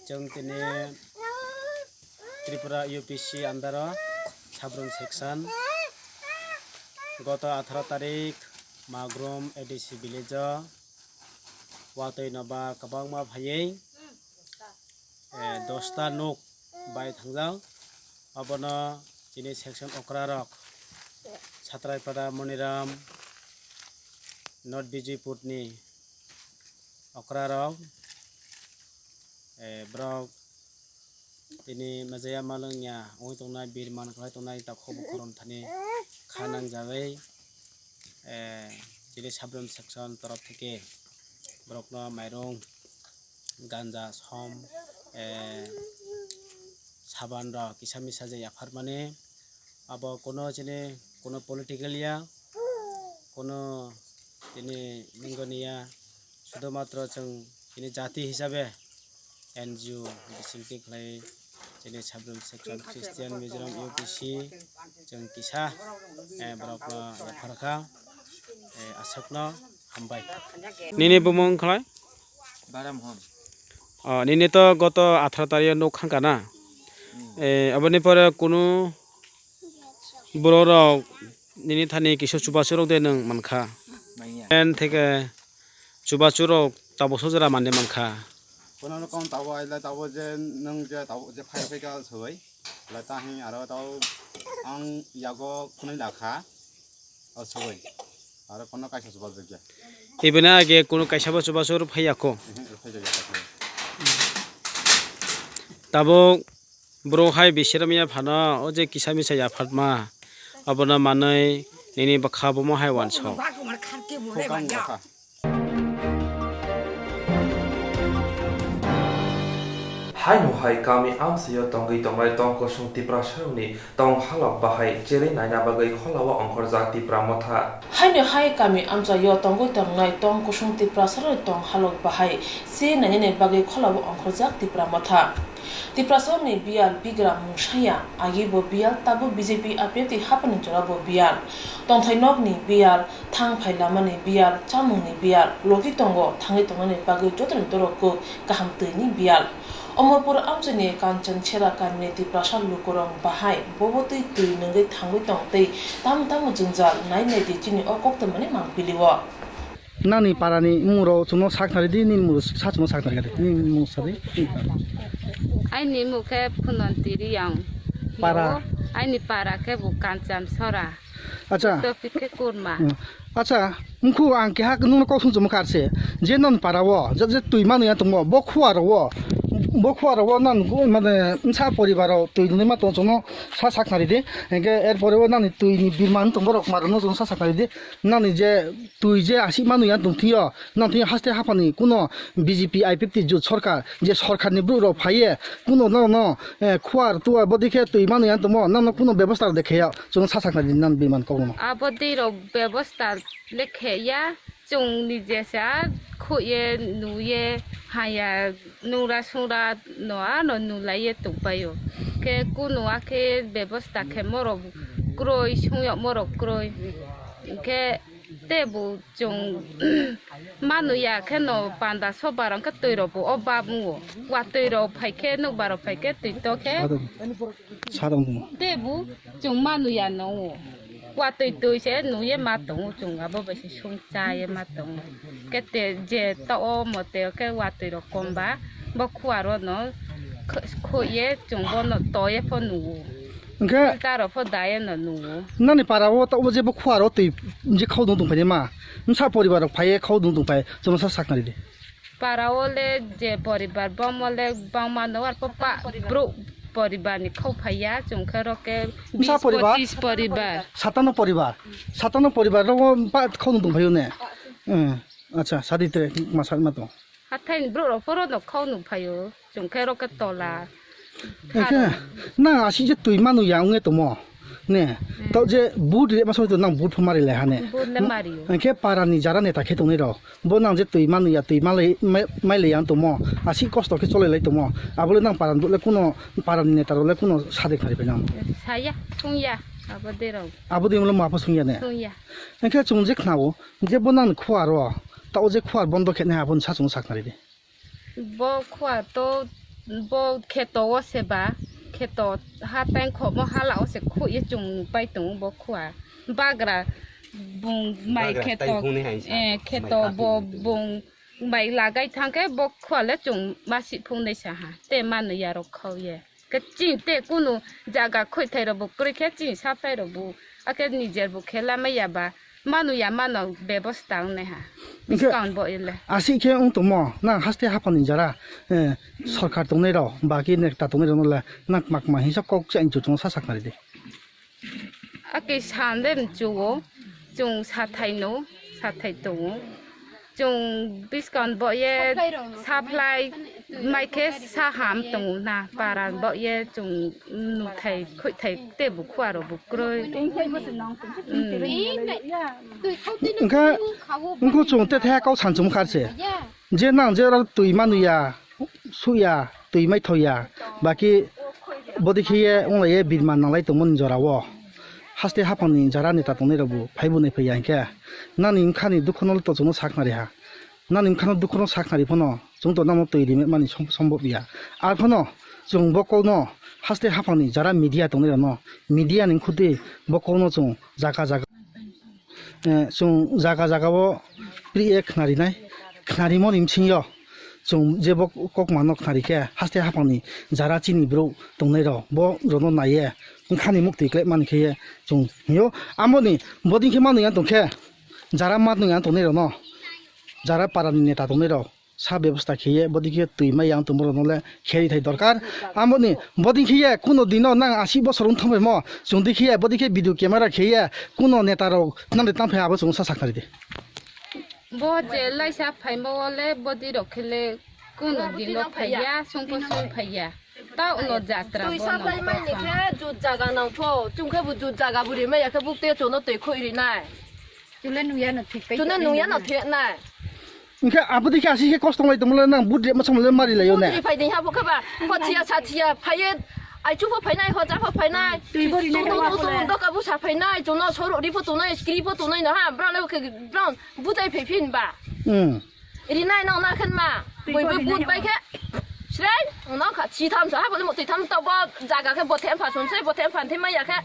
जों दिनै त्रिपुरा यूपीसी अंदर साब्रुम सेक्शन गत 18 तारिख माग्रुम एडिसि विलेज वातै नबा कबांमा भायै 10टा नक बाय थांजां अबनो दिनै सेक्शन अक्रारक सातरायपारा मनिराम नर्थ बिजयपुरनि अक्रारक ब्रक दिनै मजाया मालंया ओइ तंनाय बिरमान खालाय तंनाय ताखौ बखरन थानि खानां जाबाय दिनै साब्रुम सेक्शन तरफ থেকে ब्रकनो माइरं गांजा सम साबान र किसा मिसा जे आफार माने अब कोनो जने कोनो पलिटिकलिया कोनो दिनै निंगनिया শুধুমাত্র जों दिनै जाति हिसाबै एनजिओ बिसिंति खालाय दिनै Sabroom section Christian Mizoram UPC जों किसा ब्रकनो आफारखा आसकनो हामबाय निने बुमं खालाय Baram hon. निने तो गत 18 तारिख नो खांकाना अबनि पर कोनो बरर निने थानि किसु सुबासुरक दे नों मानखा एन थेके सुबासुरक ताबसो जरा माने मानखा কোনো রকম তাবো আইলা তাবো যে নং যে তাবো যে ফাই ফাইকা সই লা তাহি আরো তাও আং ইয়াগো খুनै লাখা সই आरो कोनो कायसा सुबा जग्या इबेना आगे कोनो कायसाबा सुबासुर फैयाखो ताबो ब्रोहाय बिसरमिया फाना ओ जे किसा मिसा याफादमा अबना मानै निनि बखाबो महाय वानसो Hai no hai kami am siyo tongi tongmai tong kosong tipra sharuni tong halak bahai jeri naina bagai kholawa ongkor jak tipra motha hai no hai kami am yo tongi tongnai tong kosong tipra sharuni tong halak bahai se naina bagai kholawa ongkor jak tipra motha tipra sharuni bial bigra musaya agi bo bial tabu BJP apeti hapan jorabo bial tong thainok ni bial thang phailamani bial chamung ni bial logi tongo thangi tongani bagai jotren doroko kaham tini bial Amarpur आमजनि कांचन छेरा कामने तिप्रासा लुकोरं बाहाय बबोतै तुइ नंगै थांगै तंतै ताम ताम जुंजाल नाय नाय दिचिनि अकक्त माने मांपिलिवा नानि पारानि मुरो चुनो साखनारि दि नि मुरो साचुनो साखनारि गादि नि मुसारि आइनि मुखे फुनन्तिरियां पारा आइनि पारा के बुकानचाम सरा अच्छा तो पिके कुरमा अच्छा मुखु आं के हाक नुनो कौसुं जम खारसे जे नन पारावो जे तुइ मानया तंगो बखुआरवो बखुआरवो नान माने सा परिबाराव तुइनि मा तो जनो सा साखनारि दि एके एरपरेवो नानि तुइनि बिरमान तंगरक मारनो जनो सा साखनारि दि नानि जे तुइ जे आसि मानया दंथियो नाथि हास्ते हाफानि कुनो बीजेपी आईपीपी जुत सरकार जे सरकारनि ब्रुरो फाये कुनो न खुआर तुआ बदिखे तुइ मानया तंगो नान कुनो व्यवस्था देखेया जनो सा साखनारि नान बिरमान कौनो आबदिरो व्यवस्था लेखेया जोंनि जेसा खुये नुये हाया नुरा सुरा नोआ न नुलाये तुपायो के कुनोआ के व्यवस्था के मरो क्रोय सुयो मरो क्रोय cái tế bù chung mà nuôi ya cái nó bàn đà số bà rằng cái tuổi rồi bù ở ba mua qua tuổi rồi phải cái nó bà rồi phải cái tuổi to cái tế bù chung mà nuôi ya nó qua tuổi sẽ nuôi mà tổng chung à bố phải xuống trái mà tổng cái tế je to một tế cái qua tuổi rồi con ba bố qua rồi nó khôi chung bố nó to phô nuôi cái ta rồi phô đại nó nuôiนั่นนี่ปาราว่าตัวเจ็บขวารถตีมันจะเข้าตรงไปเนี่ยมามันชาปริบาร์ไปเข้าตรงไปจะมันสักนาที Paraole je poribar bomole bangmanawar papa bro poribar ni khau phaya chung kharo ke 20 poribar সাতান্ন পরিবার খাওয়া দং ভাইও নে আচ্ছা সাদিতে মাসাল মাতো hatain bro ro poro no khau nu phayo chung kharo ke tola একে না আসি যে তুই মানু ইয়াংে তো ম নে তো যে বুট রে মাসো তো নাম বুট ফমারি লে হানে bodle mario একে পারানি যারা নেতা খেতো নে র ব নাম যে তুই মানু ইয়া তুই মাই লে ইয়াং তো ম আসি কষ্ট কে চলে লাই তো ম আবলে নাম পারান বলে কোনো পারানি নেতা রলে কোনো সাদে খারি pe নাম saya sungya abode ro আবদি মলে মাফা সুইয়া নে sungya একে চুং যে খাও যে ব নাম খুয়া র তাও যে খুয়ার বন্ধ খেনে আবন সা চুং সাকনারি দে bo khwa to bo kheto se ba kheto ha tang kho mo ha lao se khu ye chung pai tung bo khwa bagra bung mai kheto kheto bo bung mai la gai thang ke bo khwa le chung ma si phung nei sa ha te man ya ro khau ye ke chi te ku nu jaga khoi thai ro bo kri khe chi sa phai ro bu a ke ni jer bu khela ma ya ba manu ya mano ব্যবস্থা ne ha discount bo ile আসি খে উং তো ম না হাসতে হাপানি যারা সরকার দংনে র বাকি নেতা দংনে র নলে নাক মাক মা হিসাব কক চাই চুং সা সাকনারি দে ake sande mchuo chung sa thai no sa thai to chung discount bo ye supply mai ke sa ham to na para bo ye chung nu thai khoi thai te bu khwa ro bu kroi 你个种在太高产中开始，这那这了对嘛对呀，树呀对没头呀，把给不得去耶，我来别嘛拿来动物做了哇，还是哈旁人家那打动那个不，排不那排样个，那你看你都可能到中国啥那里哈，那你看到都可能啥那里碰到，中到那么对里面嘛你冲不比呀，啊碰到中不高喏，还是哈旁人家media动那个喏，media 你看的不高喏中zaga जों जागा जागाबो pre एक खनारि नाय खनारि मन इमसिंयो जों जेबो कक मानो खनारि के हास्ते हाफांनि जारा चिनि ब्रौ दंनाय र बो रनो नाये खानि मुक्ति क्ले मानखे जों यो आमोनि बदि के मानो या दंखे जारा मानो या दंनाय र न जारा पारानि नेता दंनाय र सा व्यवस्था खिए बदि के तुइमा यां तुमरो नले खेरि थाइ दरकार आमोनि बदि खिए कुनो दिनो ना 80 বছর थमे म जों देखिए बदि के भिडियो क्यामेरा खिए कुनो नेता र नाले ताम फाबो जों सा साखनारि दे bo je lai sa phai mo le bodi ro khele kuno dino phaya songpo song phaya ta uno jatra bo sa phai mai ni khe ju jaga nang tho chung khe bu ju jaga buri me ya khe buk te chono te khoi ri nai chule nuya na thik pe chule nuya na thik nai 你看，阿不得看些高上来，怎么了？那不这么什么人马里来有呢？你拍等下不看吧，我吃呀吃吃呀，拍耶，哎，就不拍那，或者不拍那，都搞不啥拍那，就那抽肉里不做那，给里不做那的哈，不然那个不然不再拍片吧。嗯。你那弄那看嘛，不不拍开，是嘞，我那看其他们说，还不能对他们到把价格看不添饭，纯粹不添饭，他们也看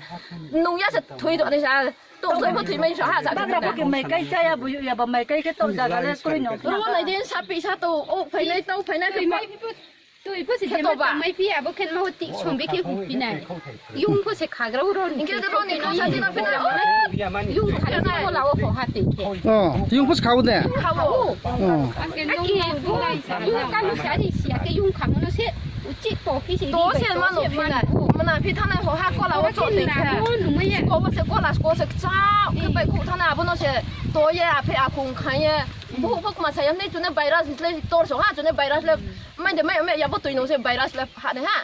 农业是推的那啥。 都是不推没啥啥。那不给买鸡仔呀，不要不买鸡个到家个嘞，贵喏。如果那天啥比啥都哦，陪那都陪那个买。对，不是他们买皮啊，不看嘛，地从别去湖边来，用不是卡个肉，你看这肉你弄啥子那边来，用卡那我老我放下地去。哦，用不是卡的。卡哦。哦。用干路下的下个用卡那些。 多些嘛弄皮来，我们那皮他那好哈过来我做的看，我是过来我是早，去背苦他那不那些多耶啊皮啊空看耶，不嘛才那就那白拉那多少哈就那白拉那，没也不对弄些白拉那哈的哈。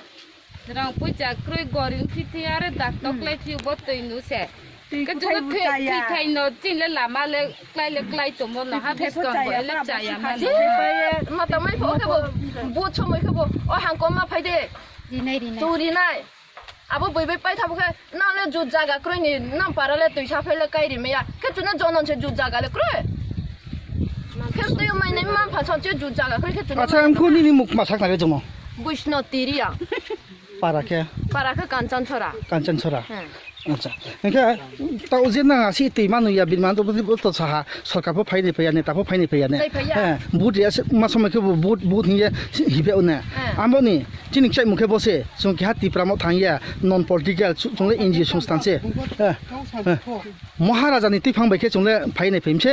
然后不加可以个人皮皮啊，打到来皮不对弄些。 cái chỗ cái thay nó chỉ là làm mà lại tụi mình nó hát hết còn bởi lớp trái à mà tao mấy phố cái bộ buốt cho mấy cái bộ ở Hàn Quốc mà phải đi này abo boi pai thabu kha na le ju jaga kroi ni na para le tui sa phele kai ri me ya ke chuna jonon che ju jaga le kroi ke tu yo mai nei ma pha so che ju jaga kroi ke chuna আচ্ছা আমি কোন দিনই মুখ মাছাক নাগে জমো bushno tiria para ke kanchan chora কাঞ্চন ছড়া আচ্ছা NK তাও যে না আসি তে মানু ইয়া বিমান তো তো সাহা সরকার ফো ফাইনি ফেয়া নেতা ফো ফাইনি ফেয়া নে হ্যাঁ বুট ইয়া মা সময় কে বুট বুট হিয়ে হিবে ওনে আমনি চিনি চাই মুখে বসে जों কি হাতি প্রাম থাঙ্গিয়া নন পলিটিক্যাল जोंले एनजीओ সংস্থানसे महाराजा नि तिफां बायके जोंले फाइनि फेमसे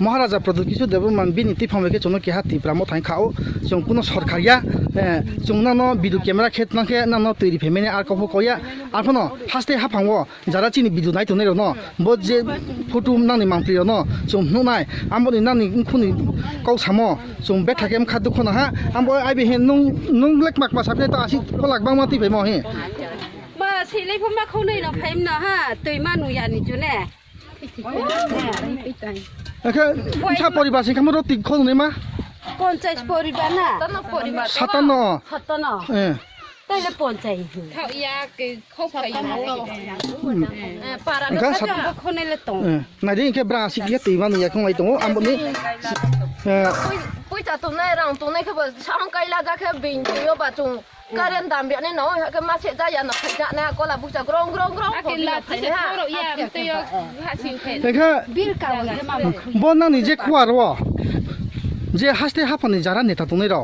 महाराजा प्रदुत किसु देबमान बिनि तिफां बायके जोंनो कि हाति प्राम थां खाओ जों कुनो सरकारिया जों नानो बिदु केमेरा खेतनाके नानो तैरि फेमेने आर कफो कया आफनो हास्ते हाफांगो जारा चिनि बिदु नाय तने रनो बो जे फटो नानि मांप्रि रनो जों नुनाय आमबनि नानि खुनि कौ सामो जों बेथाकेम खादु खना हा आमबो आइबे हे नं लेक माक मासाफे त आसि खलाक बां माति फेमो हे ba silai phoma khonai no phaim na ha toi manu ya ni june একে ইছা পরিবার সে কামো রতি খনে মা 50 পরিবার না সাতান্ন তাইলে 50 খাও ইয়া কে খাও পাই para Enggak, ka khonai le tong nah dia ke berasi dia tiba nih ya kau itu ambon ni pui ta tu nai rang tu nai ke ba chang kai la ga ke bin yo ba chung karen dam bi ne no ke ma se ja ya na pha ja na ko la bu ja grong grong grong ko la se ha ya te yo ha sin phe 你看 bil ka wa ma bon那你这块儿哇，这还是哈盘的家人呢，他懂得着，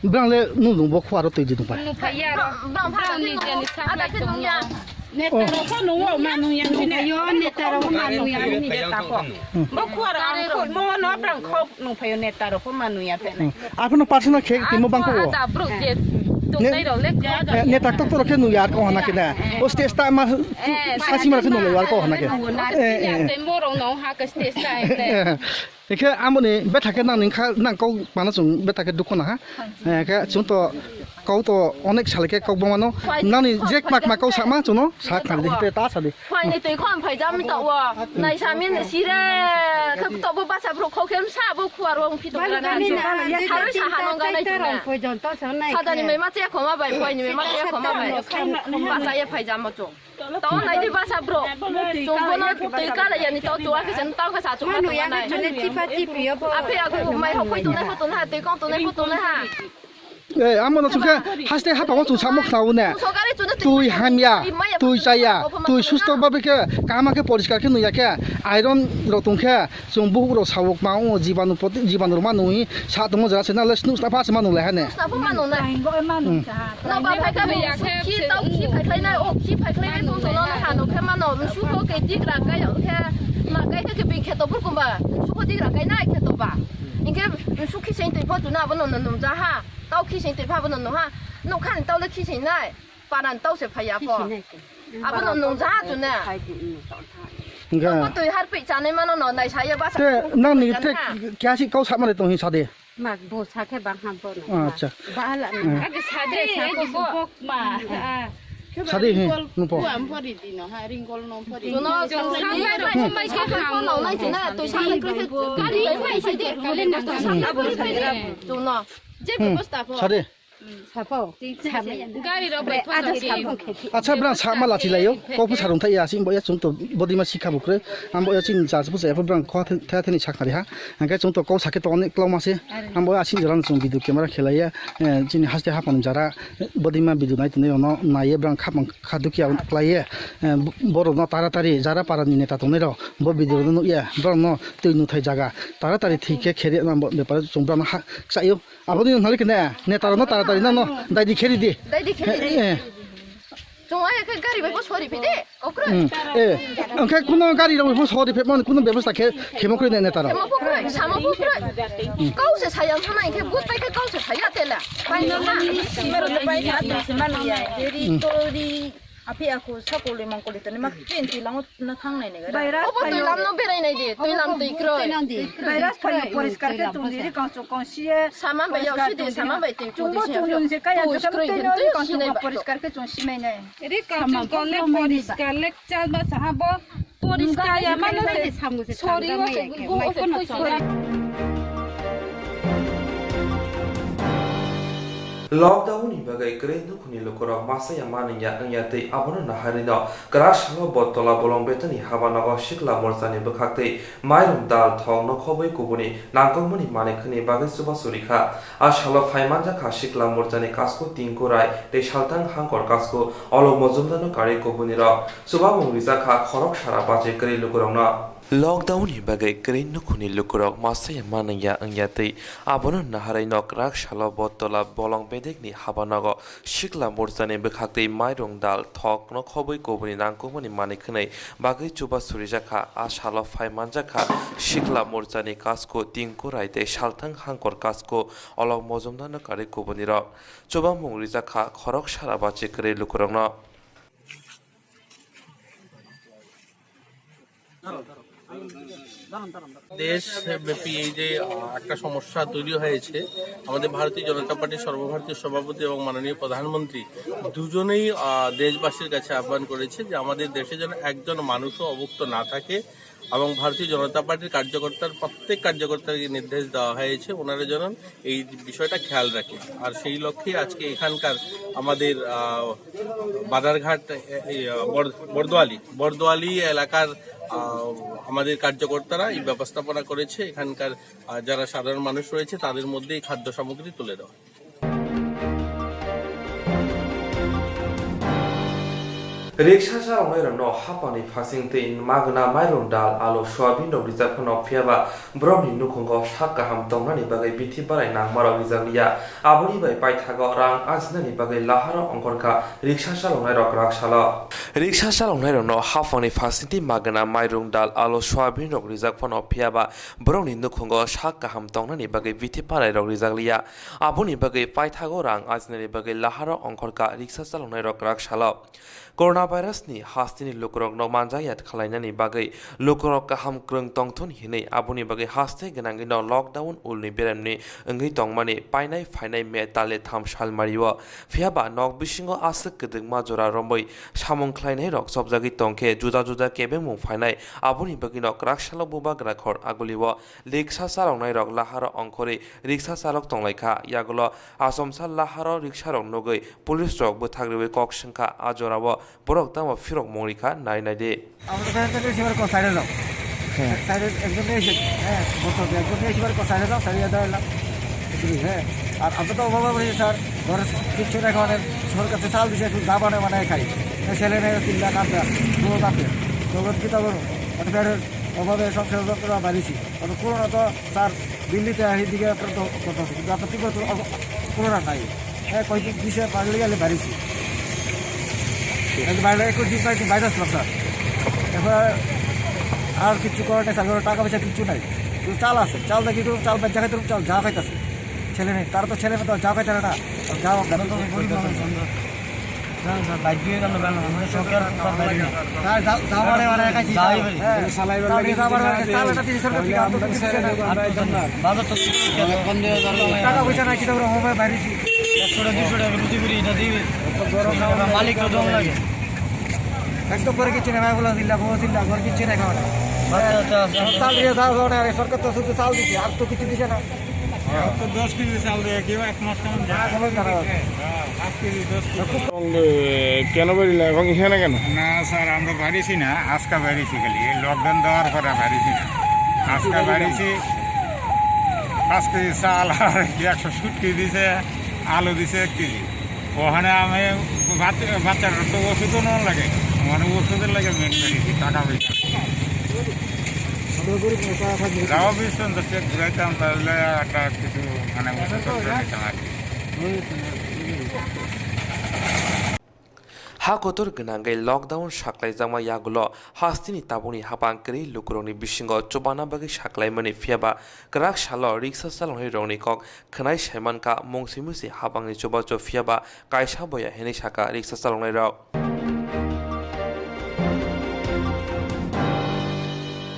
不然嘞弄弄不块儿都对着弄呗。 nu pa ya ro bang pha ni je ni sa la ke no ya netaro ko no wa ma nu yang ni yo netaro ma nu yang ni ta ko bo khwara ko mo no brang khop nu pha yo netaro ko ma nu ya pe na apa no personal cake timo bangko wo. ta bro je tu dai ro le Ne tak tak tu ke nu yar ko hana ke na. O stage ta ma sasi ma ke nu yar ko hana ke. ya te mo ro no ha ka stage taนี่คืออามันนี่เบ็ดถักนั่งนี่ค่ะนั่งเขาบางส่วนเบ็ดถักดุคนนะฮะก็ส่วนตัวเขาตัวอเนกชาลิกเขาบอกว่าเนาะนั่นนี่เจ็กมากเขาสักมาจุนเนาะสักหน่อยที่เป็นตาสักดิ ควายในตัวความพยายามตัวว่าในชามินสิเร่คือตัวบุบาสาบรุเขาเข้มชาบุขวารวงพิจารณาชาลุชาหานงกันในตัวชาดานี่ไม่มาเจ้าของมาใบควายนี่ไม่มาเจ้าของมาใบบาสายพยายามมาจุตัวไหนที่บาสาบรุจุงบนนั้นตัวกันเลยนี่ตัวตัวคือฉันต้องภาษาจุงมาตัวไหนอาเพียกูไม่เขาคุยตัวไหนตัวไหนตัวกองตัวไหนตัวไหนฮะอามันสุขฮัสเตฮับว่าจุดสามกเขาเนี่ยตุยหามยาตุยใจยาตุยสุดตัวแบบแค่การมาแค่บริการแค่หนุ่ยแค่ไอรอนเราตรงแค่จงบุกเราสาวกมาโอ้จีบันปฏิจีบันเรามาหนุ่ยชาตรงมันจะเสนาเลสนุสตาพาสมาหนุ่ยเลยฮะเนี่ยเราไปกันไปขี้เต้าขี้ไผ่ไข่ในโอ้ขี้ไผ่ไข่ในตรงตัวนั้นฮะหนูแค่มาหนูมันชูเขาเกจิกระไก่อย่างแค่มาไก่แค่เป็นแค่ตัวบุกกุมบ้าชูเขาจิกระไก่น่าแค่ตัวบ้า应该书起先对泡就那不能弄着哈，到起先对泡不能弄哈，弄看到了起先来，把人到时拍呀不，啊不能弄着哈就呢。你看，我对他比家里面弄奶茶也把。对，那你这家是搞什么的东西啥的？ mak bo sa ke bang han bo啊，这 ba la na ke sa de sa ko ma啥的嘿，弄不？ 就那就没钱还不弄那就那对上那个家里没钱的，我连那都上那不是的，就那这个不是大婆。啥的？ gari ro ba আচ্ছা ব্রাং সামা লাচি লাইও কপু সারং থাই আসি বয়া চুন তো বদিমা শিক্ষা বুকরে আম বয়া চিন জাজ বুঝে এফ ব্রাং খা থা থনি সাকনারি হা আঙ্কা চুন তো কও সাকে তো অনেক ক্লাম আছে আম বয়া আসি জরান চুন ভিডিও ক্যামেরা খেলাইয়া চিন হাসতে হাপান যারা বদিমা ভিডিও নাই তনে ন নাইয়ে ব্রাং খাপাং খাদুকিয়া ক্লাইয়ে বড় ন তাড়াতাড়ি যারা পারানি নেতা তনে র ব ভিডিও ন ইয়া ব্রাং ন তুই নুথাই জায়গা তাড়াতাড়ি ঠিকে খেরে ব্যাপারে চুন ব্রাং হা চাইও আবদি নলে কেনে নেতার ন তাড়াতাড়ি না ন দাইদি খেরি দি দাইদি খেরি দি জোয়া এক গাড়ি বেব সরি ফিদে ওকরে ওকে কোন গাড়ি র বেব সরি ফে মানে কোন ব্যবস্থা খেমো করে নেতা র খেমো পুকুরে সামো পুকুরে কাউসে ছায়াম থানা একে বুত পাইকে কাউসে ছায়া তেলা পাইনো না সিমেরো তে পাই না তো সিমানো ইয়া এরি তোরি আপি আকু সকলে মঙ্কলে তনে মা পেন্টি লাম না থাংনাই নে গরা ও তুই লাম ন বেরাই নাই দে তুই লাম তুই ক্রয় ভাইরাস ফাই পরিষ্কার কে তুমি রে কাঁচো কনসিয়ে সামান বাই অসি দে সামান বাই তুই চুবো চুবো যে কায়া তো তুই কাঁচো পরিষ্কার কে চুন সিমাই নাই রে কাঁচো কলে পরিষ্কার লেক চাল বা সাহাব পরিষ্কার ya মানে সরি ও গো ও sorry Lockdown ni bagai keren tu kuni lokora masa yang mana yang te abono nahari no keras lo botola bolong beton ni hawa naga shikla morsa ni bekakte mayrum dal thong no khobai kubuni nangkong muni mane kuni bagai suba surika ashalo faimanja ka shikla morsa ni kasko tingko rai te shaltang hangkor kasko olo mozumda no kare kubuni ra suba mungriza ka khorok shara baje kere lokorong na Lockdown ni bagai keren no kuni lokorok masa yang mana yang te abono nahari no keras shalo botola bolong bedek ni habanago shikla morsani bekakte mairong dal thok no khoboi kobuni nangkongmani manikhnai bagai chuba surijaka ashalo phaimanjaka shikla morsani kasko tingko raite shalthang hangkor kasko olok mojumda no kare kobuni ro chuba mungrijaka khorok sara bache kre lukurongno দেশব্যাপী এই যে একটা সমস্যা তৈরি হয়েছে আমাদের ভারতীয় জনতা পার্টির সর্বভারতীয় সভাপতি এবং মাননীয় প্রধানমন্ত্রী দুজনেই দেশবাসীর কাছে আহ্বান করেছে যে আমাদের দেশে যেন একজন মানুষও অভুক্ত না থাকে এবং ভারতীয় জনতা পার্টির প্রত্যেক কার্যকর্তাকে নির্দেশ দেওয়া হয়েছে ওনারা যেন এই বিষয়টা খেয়াল রাখে আর সেই লক্ষ্যে আজকে এখানকার আমাদের বাদারঘাট বরদোয়ালি এলাকার আমাদের কার্যকর্তারা এই ব্যবস্থাপনা করেছে এখানকার যারা সাধারণ মানুষ রয়েছে তাদের মধ্যে এই খাদ্য সামগ্রী তুলে দেওয়া Riksha sarong no hapani fasing te in magna mairong dal alo soyabin dog rizak no phiaba browni nukhongo shakka ham tongnani bagai bithi barai nangmaro rizakliya aboni bai paithago rang ajnani bagai lahara ongkorka riksha sarong rok rakshala riksha sarong no hapani fasing te magna mairong dal alo soyabin dog rizak no phiaba browni nukhongo shakka ham tongnani bagai bithi barai rok rizakliya aboni bagai paithago rang ajnani bagai lahara ongkorka riksha sarong rok rakshala Coronavirus ni hastini lokorok no manjayat khalainani bagai lokorok kaham krung tongthun hinai abuni bagai haste genangi no lockdown ulni beramni engi tongmani painai fainai me tale tham salmariwa phiaba nok bisingo asuk kedeng majora romboi samung khlainai rok sobjagi tongke juda kebe mung fainai abuni bagai no kraksalo buba grakhor aguliwa riksha sarongnai rok laharo ongkhori riksha salok tonglaikha yagulo asomsal laharo riksha rok nogoi police rok buthagrebe kok singkha ajorawo borok tamo firok morika nai de আমরা তো এসে বার সাইডে যাও সাইডে একজন এসে হ্যাঁ বলতো একজন এসে বার সাইডে যাও সাইডে দাঁড়ালাম হ্যাঁ আর আমরা তো অভাব হয়েছে স্যার ঘরে কিচ্ছু না খাওয়ানোর সবার কাছে চাল দিছে একটু যা বানায় বানায় খাই ছেলে মেয়ে চিল্লা কাঁদবে পুরো কাঁদবে তখন কী তা করো ফেরের অভাবে সব সেবা বাড়িছি করোনা তো স্যার দিল্লিতে দিকে একটা তো কথা আছে কিন্তু আপনার তীব্র করোনা নাই হ্যাঁ কয়েকদিন দিছে পাগলে গেলে বাড়িছি বাইরে 21 দিন বাইরে আসলাম স্যার এবার আর কিছু করে না স্যার টাকা পয়সা কিচ্ছু নাই শুধু চাল আছে চাল দেখি তো চাল বাচ্চা খাইতে চাল যা খাইতেছে ছেলে মেয়ে তারা তো ছেলে মেয়ে তো যা খাইতে না যাও টাকা পয়সা নাই কি মোবাইল বাইরেছি 100-200 টাকা রুটি পুরি এটা দিবে মালিক তো দম লাগে একদম করে কিছু না বলা দিল্লা ঘর কিছু না খাওয়া চাল দিয়ে দাও সরকার তো শুধু চাল দিচ্ছে আর তো কিছু দিচ্ছে না তো 10 কেজি চাল দিয়ে কেউ এক মাস কেন বেরিয়ে এবং এখানে কেন না স্যার আমরা বাড়িছি না আজকে বাড়িছি খালি লকডাউন দেওয়ার পরে বাড়িছি না আজকে বাড়িছি 5 কেজি চাল আর 160 দিছে আলু দিছে 1 কেজি ওখানে আমি বাচ্চার তো ওষুধও নেওয়ার লাগে মানে ওষুধের লাগে মেন বাড়িছি টাকা পয়সা যাওয়া বিশ্বন তো চেক ঘুরাইতাম তাহলে একটা কিছু মানে ওষুধ নিতাম আর কি ha kotor genangai lockdown saklai jama yagulo hastini tabuni hapangkri lukuroni bisingo chobana bagi saklai mani phiaba krak salo riksa salonai roni kok khnai saiman ka mongsimusi habangni chobacho phiaba kaisa boya heni saka riksa salonai rok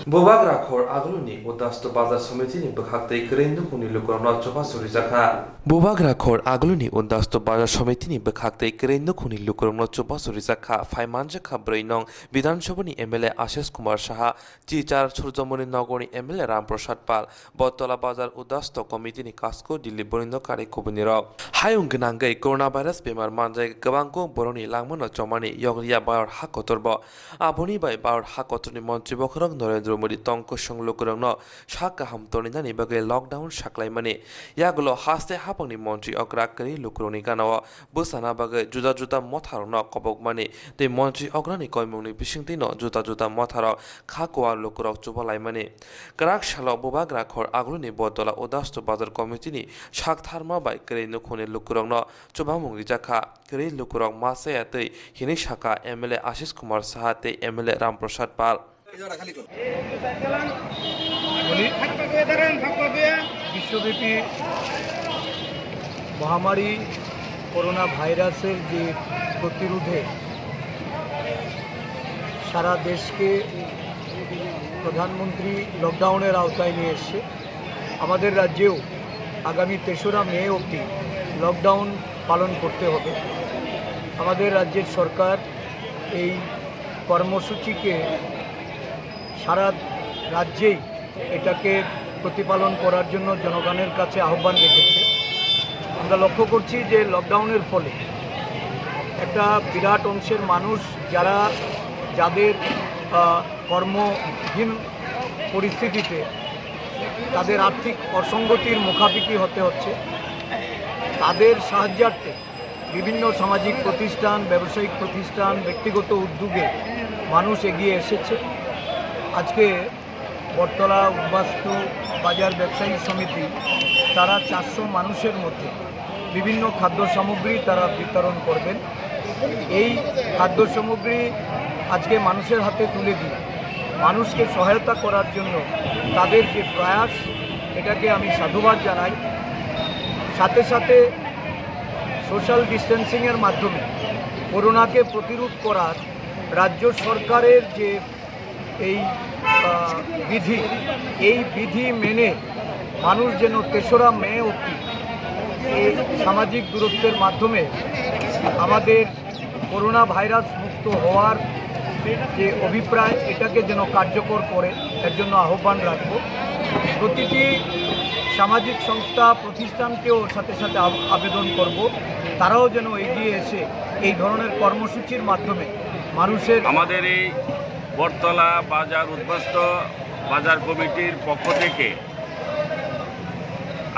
Bubagra khor agluni udasto bazar sometini bakhakte krendo kuni lukurno choba surizakha. Bubagra khor agluni udasto bazar sometini bakhakte krendo kuni lukurno choba surizakha. Faimanja khabrei nong Bidhan Sabhani MLA Ashish Kumar Saha, Chichar Surjamoni Nagori MLA Ramprasad Pal, Bottola Bazar udasto komitini kasko dili borindo kari kubuniro. Hayung gnangai coronavirus bemar manjai gabangko boroni langmono chomani yogriya bayar hakotorbo. Aboni bai bayar hakotorni mantri bokrok Narendra Modi tongko সংলোকরংনো সাকা হামতনিনানি বাগে lockdown সাকলাইমানি ইয়াগুলো হাসতে হাপংনি মন্ত্রী অগ্রাকরি লুকুরনি গানাও বুসানা বাগে জুদা জুদা মথারনো কবকমানি তে মন্ত্রী অগ্রানি কয়মুনি বিসিংতিনো জুদা জুদা মথার খাকোয়া লুকুরক চুবলাইমানি গ্রাক শাল বুবাগ্রা খর আগুনি বদলা উদাস্ত বাজার কমিটিনি সাকথারমা বাই ক্রে নুখনি লুকুরংনো চুবামুংরি জাখা ক্রে লুকুরক মাসেয়াতৈ হিনি শাখা এমএলএ আশিস কুমার সাহাতে এমএলএ রামপ্রসাদ পাল বিশ্বব্যাপী মহামারী করোনা ভাইরাসের যে প্রতিরোধে সারা দেশকে প্রধানমন্ত্রী লকডাউনের আওতায় নিয়ে এসছে আমাদের রাজ্যেও আগামী ৩রা মে অবধি লকডাউন পালন করতে হবে আমাদের রাজ্যের সরকার এই কর্মসূচিকে সারা রাজ্যেই এটাকে প্রতিপালন করার জন্য জনগণের কাছে আহ্বান রেখেছে আমরা লক্ষ্য করছি যে লকডাউনের ফলে একটা বিরাট অংশের মানুষ যাদের কর্মহীন পরিস্থিতিতে তাদের আর্থিক অসঙ্গতির মুখাপেক্ষি হতে হচ্ছে তাদের সাহায্যার্থে বিভিন্ন সামাজিক প্রতিষ্ঠান ব্যবসায়িক প্রতিষ্ঠান ব্যক্তিগত উদ্যোগে মানুষ এগিয়ে এসেছে আজকে বটতলা উদ্বাস্তু বাজার ব্যবসায়ী সমিতি তারা 400 মানুষের মধ্যে বিভিন্ন খাদ্য সামগ্রী তারা বিতরণ করবেন এই খাদ্য সামগ্রী আজকে মানুষের হাতে তুলে দিয়ে মানুষকে সহায়তা করার জন্য তাদের যে প্রয়াস এটাকে আমি সাধুবাদ জানাই সাথে সাথে সোশ্যাল ডিস্টেন্সিংয়ের মাধ্যমে করোনাকে প্রতিরোধ করার রাজ্য সরকারের যে এই বিধি মেনে মানুষ যেন ৩রা মে অবধি এই সামাজিক দূরত্বের মাধ্যমে আমাদের করোনা ভাইরাস মুক্ত হওয়ার যে অভিপ্রায় এটাকে যেন কার্যকর করে এর জন্য আহ্বান রাখব প্রতিটি সামাজিক সংস্থা প্রতিষ্ঠানকেও সাথে সাথে আবেদন করব তারাও যেন এগিয়ে এসে এই ধরনের কর্মসূচির মাধ্যমে মানুষের আমাদের এই বটতলা বাজার উদ্বাস্ত বাজার কমিটির পক্ষ থেকে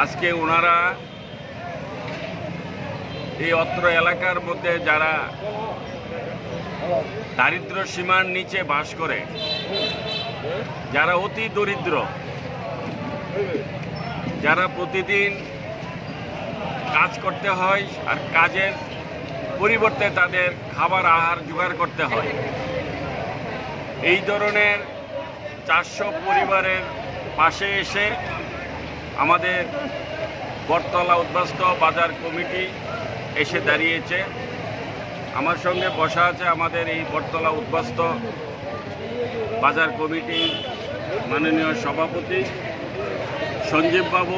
আজকে ওনারা এই অত্র এলাকার মধ্যে যারা দারিদ্র সীমার নিচে বাস করে যারা অতি দরিদ্র যারা প্রতিদিন কাজ করতে হয় আর কাজের পরিবর্তে তাদের খাবার আহার জোগাড় করতে হয় এই ধরনের 400 পরিবারের পাশে এসে আমাদের বটতলা উদ্বাস্ত বাজার কমিটি এসে দাঁড়িয়েছে আমার সঙ্গে বসা আছে আমাদের এই বটতলা উদ্বাস্ত বাজার কমিটির মাননীয় সভাপতি সঞ্জীব বাবু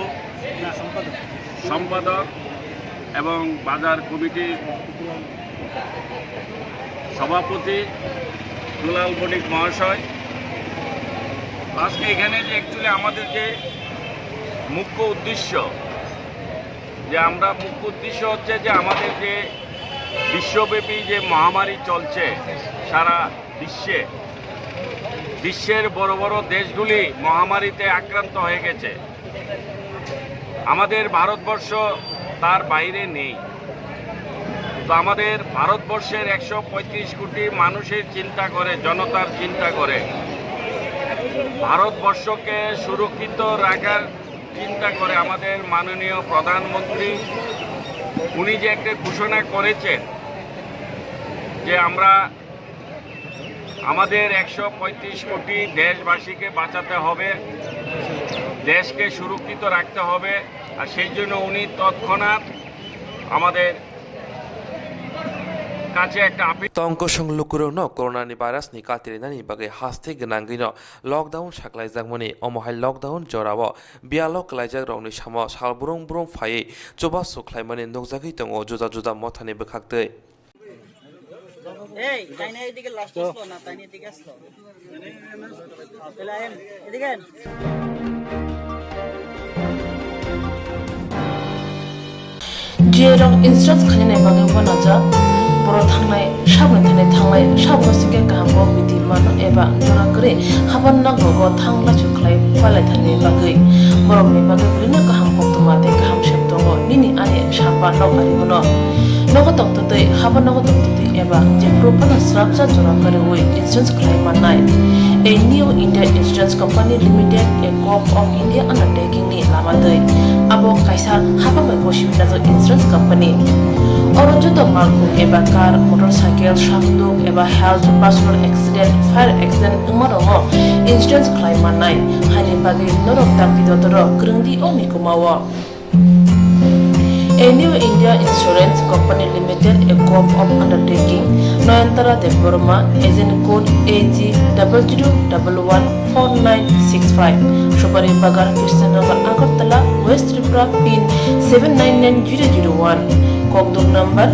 সম্পাদক এবং বাজার কমিটির সভাপতি দুলাল বণিক মহাশয় আজকে এখানে যে অ্যাকচুয়ালি আমাদের যে মুখ্য উদ্দেশ্য হচ্ছে যে আমাদের যে বিশ্বব্যাপী যে মহামারী চলছে সারা বিশ্বের বড় বড় দেশগুলি মহামারীতে আক্রান্ত হয়ে গেছে আমাদের ভারতবর্ষ তার বাইরে নেই তো আমাদের ভারতবর্ষের 135 কোটি মানুষের চিন্তা করে জনতার চিন্তা করে ভারতবর্ষকে সুরক্ষিত রাখার চিন্তা করে আমাদের মাননীয় প্রধানমন্ত্রী উনি যে একটা ঘোষণা করেছেন যে আমরা আমাদের 135 কোটি দেশবাসীকে বাঁচাতে হবে দেশকে সুরক্ষিত রাখতে হবে আর সেই জন্য উনি তৎক্ষণাৎ আমাদের কাছে একটা appeal Tongko Shonglukurno, Corona virus ni Katrina ni Bagay Haste Ganangino, lockdown Shaklaisamoni, Omohai lockdown Jorawa, Bialok Laja Roni Shama, Shalburung Brum Faye, Jobasu Claimani Nozaki Tongo, Juza Motani Bekakte. এই তাই না এদিকে লাস্ট আসলো না তাই না এদিকে আসলো তাহলে এদিকে Jerong instance khane bagay banaja boro thangnai sabne thangnai sabno sike kaham biti man eba jora kre haban na gogo thangla chuklai pale thane bagay borok ni bagay brina kaham koktwma te kaham sheptongo nini ane sapa nok ari gono nogo toktote haban nogo toktote eba je propana srapsa jora kare oi instance khlai manai a new India Insurance Company Limited, a corp of India undertaking ni lamadai abo kaisa haba mai koshimina jo insurance company oro joto malko eba car motorcycle shakduk eba health personal accident fire accident umarongo insurance claim manai hani bagi norok takidotoro krungdi omi kumawa. A new India Insurance Company Limited, a corp of undertaking, Noyantara de Burma, agent code AG 00114965, Shubari Bagar, Krishnagar, Agartala, West Tripura, PIN 799001, Kokduk number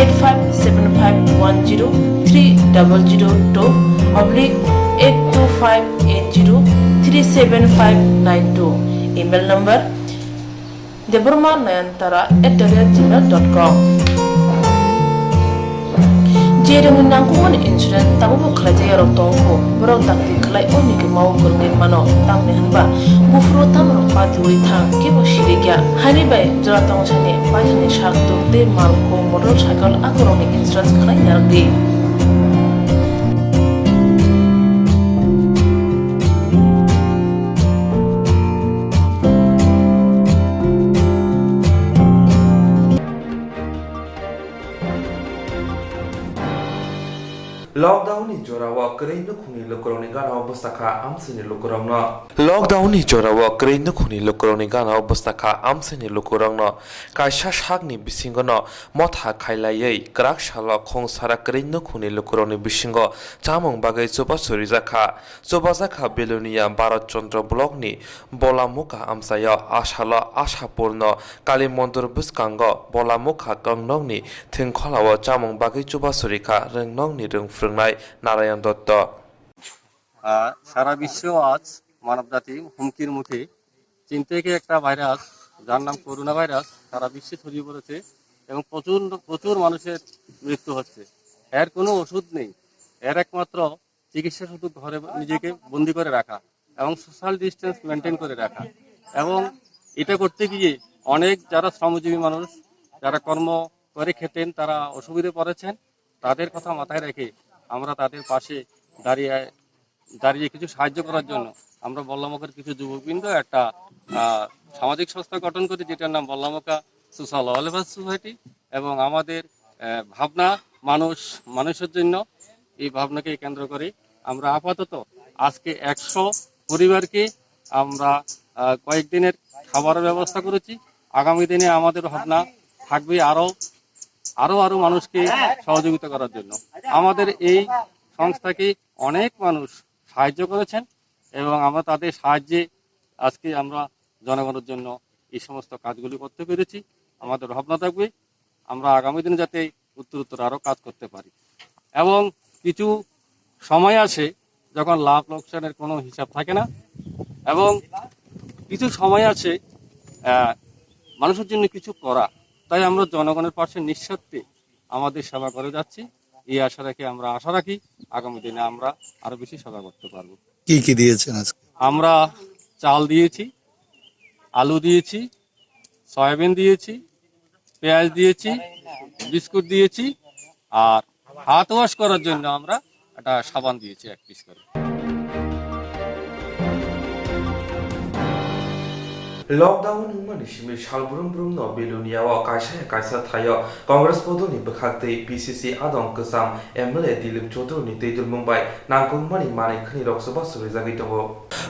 8575103000-82580375592, email number deburmanayantara@gmail.com. Jerong nangkuman insurance tabu khlaje yarok tongko borok dakti khlai oni ke mau kurne mano tamne hanba bufro tamro paturi thang ke bo shirigya hani bai jora tong chane paithane shak to de malko motorcycle akoroni insurance khlai yardi. Lockdown ni Jorawa Kering Kuni Lokoroni Gana Bostaka Amsini Lokorongno. Lockdown ni Jorawa Kering Kuni Lokoroni Gana Bostaka Amsini Lokorongno. Kaisha Shagni Bisingono Motha Kailaye Krak Shala Kong Sara Kering Kuni Lokoroni Bisingo Chamong Bagay Soba Surizaka Sobazaka Belonia Barat Chandra Blogni Bolamuka Amsaya Ashala Ashapurno Kalimondur Buskango Bolamuka Gangnongni Tinkholawa Chamong Bagay Soba Surika Rengnongni Rung Narayan Dutta সারা বিশ্ব আজ মানবজাতি হুমকির মুখে চীন থেকে একটা virus যার নাম corona virus সারা বিশ্বে ছড়িয়ে পড়েছে এবং প্রচুর মানুষের মৃত্যু হচ্ছে এর কোনো ওষুধ নেই এর একমাত্র চিকিৎসা শুধু ঘরে নিজেকে বন্দি করে রাখা এবং সোশ্যাল ডিস্টেন্স মেনটেন করে রাখা এবং এটা করতে গিয়ে অনেক যারা শ্রমজীবী মানুষ যারা কর্ম করে খেতেন তারা অসুবিধে পড়েছেন তাদের কথা মাথায় রেখে আমরা তাদের পাশে দাঁড়িয়ে কিছু সাহায্য করার জন্য আমরা বল্লামুখার কিছু যুবকবৃন্দ একটা সামাজিক সংস্থা গঠন করি যেটার নাম বল্লামুখা সোশ্যাল ওয়েলফেয়ার সোসাইটি এবং আমাদের ভাবনা মানুষের জন্য এই ভাবনাকে কেন্দ্র করে আমরা আপাতত আজকে 100 পরিবারকে আমরা কয়েকদিনের খাবারের ব্যবস্থা করেছি আগামী দিনে আমাদের ভাবনা থাকবে আরো মানুষকে সহযোগিতা করার জন্য আমাদের এই সংস্থাকে অনেক মানুষ সাহায্য করেছেন এবং আমরা তাদের সাহায্যে আজকে আমরা জনগণের জন্য এই সমস্ত কাজগুলি করতে পেরেছি আমাদের ভাবনা থাকবে আমরা আগামী দিনে যাতে উত্তরোত্তর আরো কাজ করতে পারি এবং কিছু সময় আসে যখন লাভ লোকসানের কোনো হিসাব থাকে না এবং কিছু সময় আসে মানুষের জন্য কিছু করা তাই আমরা জনগণের পাশে নিঃস্বার্থে আমাদের সেবা করে যাচ্ছি এই আশা রাখি আগামী দিনে আমরা আরো বেশি সেবা করতে পারবো কি কি দিয়েছেন আজকে আমরা চাল দিয়েছি আলু দিয়েছি সয়াবিন দিয়েছি পেঁয়াজ দিয়েছি বিস্কুট দিয়েছি আর হাত ওয়াশ করার জন্য আমরা একটা সাবান দিয়েছি 1 পিস করে Lockdown ni shimi shalburum no Belonia kaisa thayo Congress bodo ni bekhakte PCC adong kesam MLA Dilip Choudhury ni Teidul Mumbai nangkung mani mani khni Lok Sabha Surizagi tongo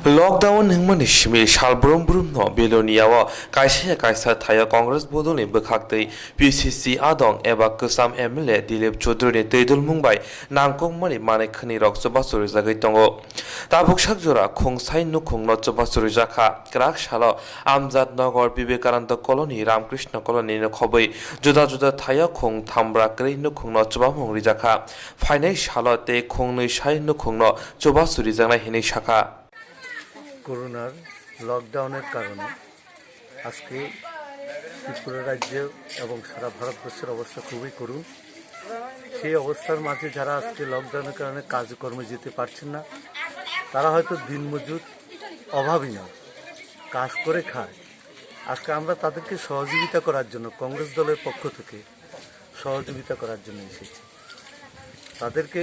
Lockdown hingmani shimi shalbrum brum no beloniyawa kaisa thaya Congress bodoni bekhaktai PCC adong eba kusam MLA Dilip Chaudhary Teidul Mumbai nangkong mani mane khani rok chobasuri jagai tongo tabuk sakjora khongsai nukhung no chobasuri jakha krak shalo Amjad Nagar Vivekananda Colony Ramkrishna Colony no khobai juda thaya khong thambra krei nukhung no chobamung rijakha phainai shalo te khongnoi sai nukhung no chobasuri jangai hinai shakha করোনার লকডাউনের কারণে আজকে ত্রিপুরা রাজ্য এবং সারা ভারতবর্ষের অবস্থা খুবই করুণ। সেই অবস্থার মাঝে যারা আজকে লকডাউনের কারণে কাজকর্মে যেতে পারছেন না, তারা হয়তো দিনমজুর অভাবী নয়, কাজ করে খায়। আজকে আমরা তাদেরকে সহযোগিতা করার জন্য কংগ্রেস দলের পক্ষ থেকে সহযোগিতা করার জন্য এসেছি। তাদেরকে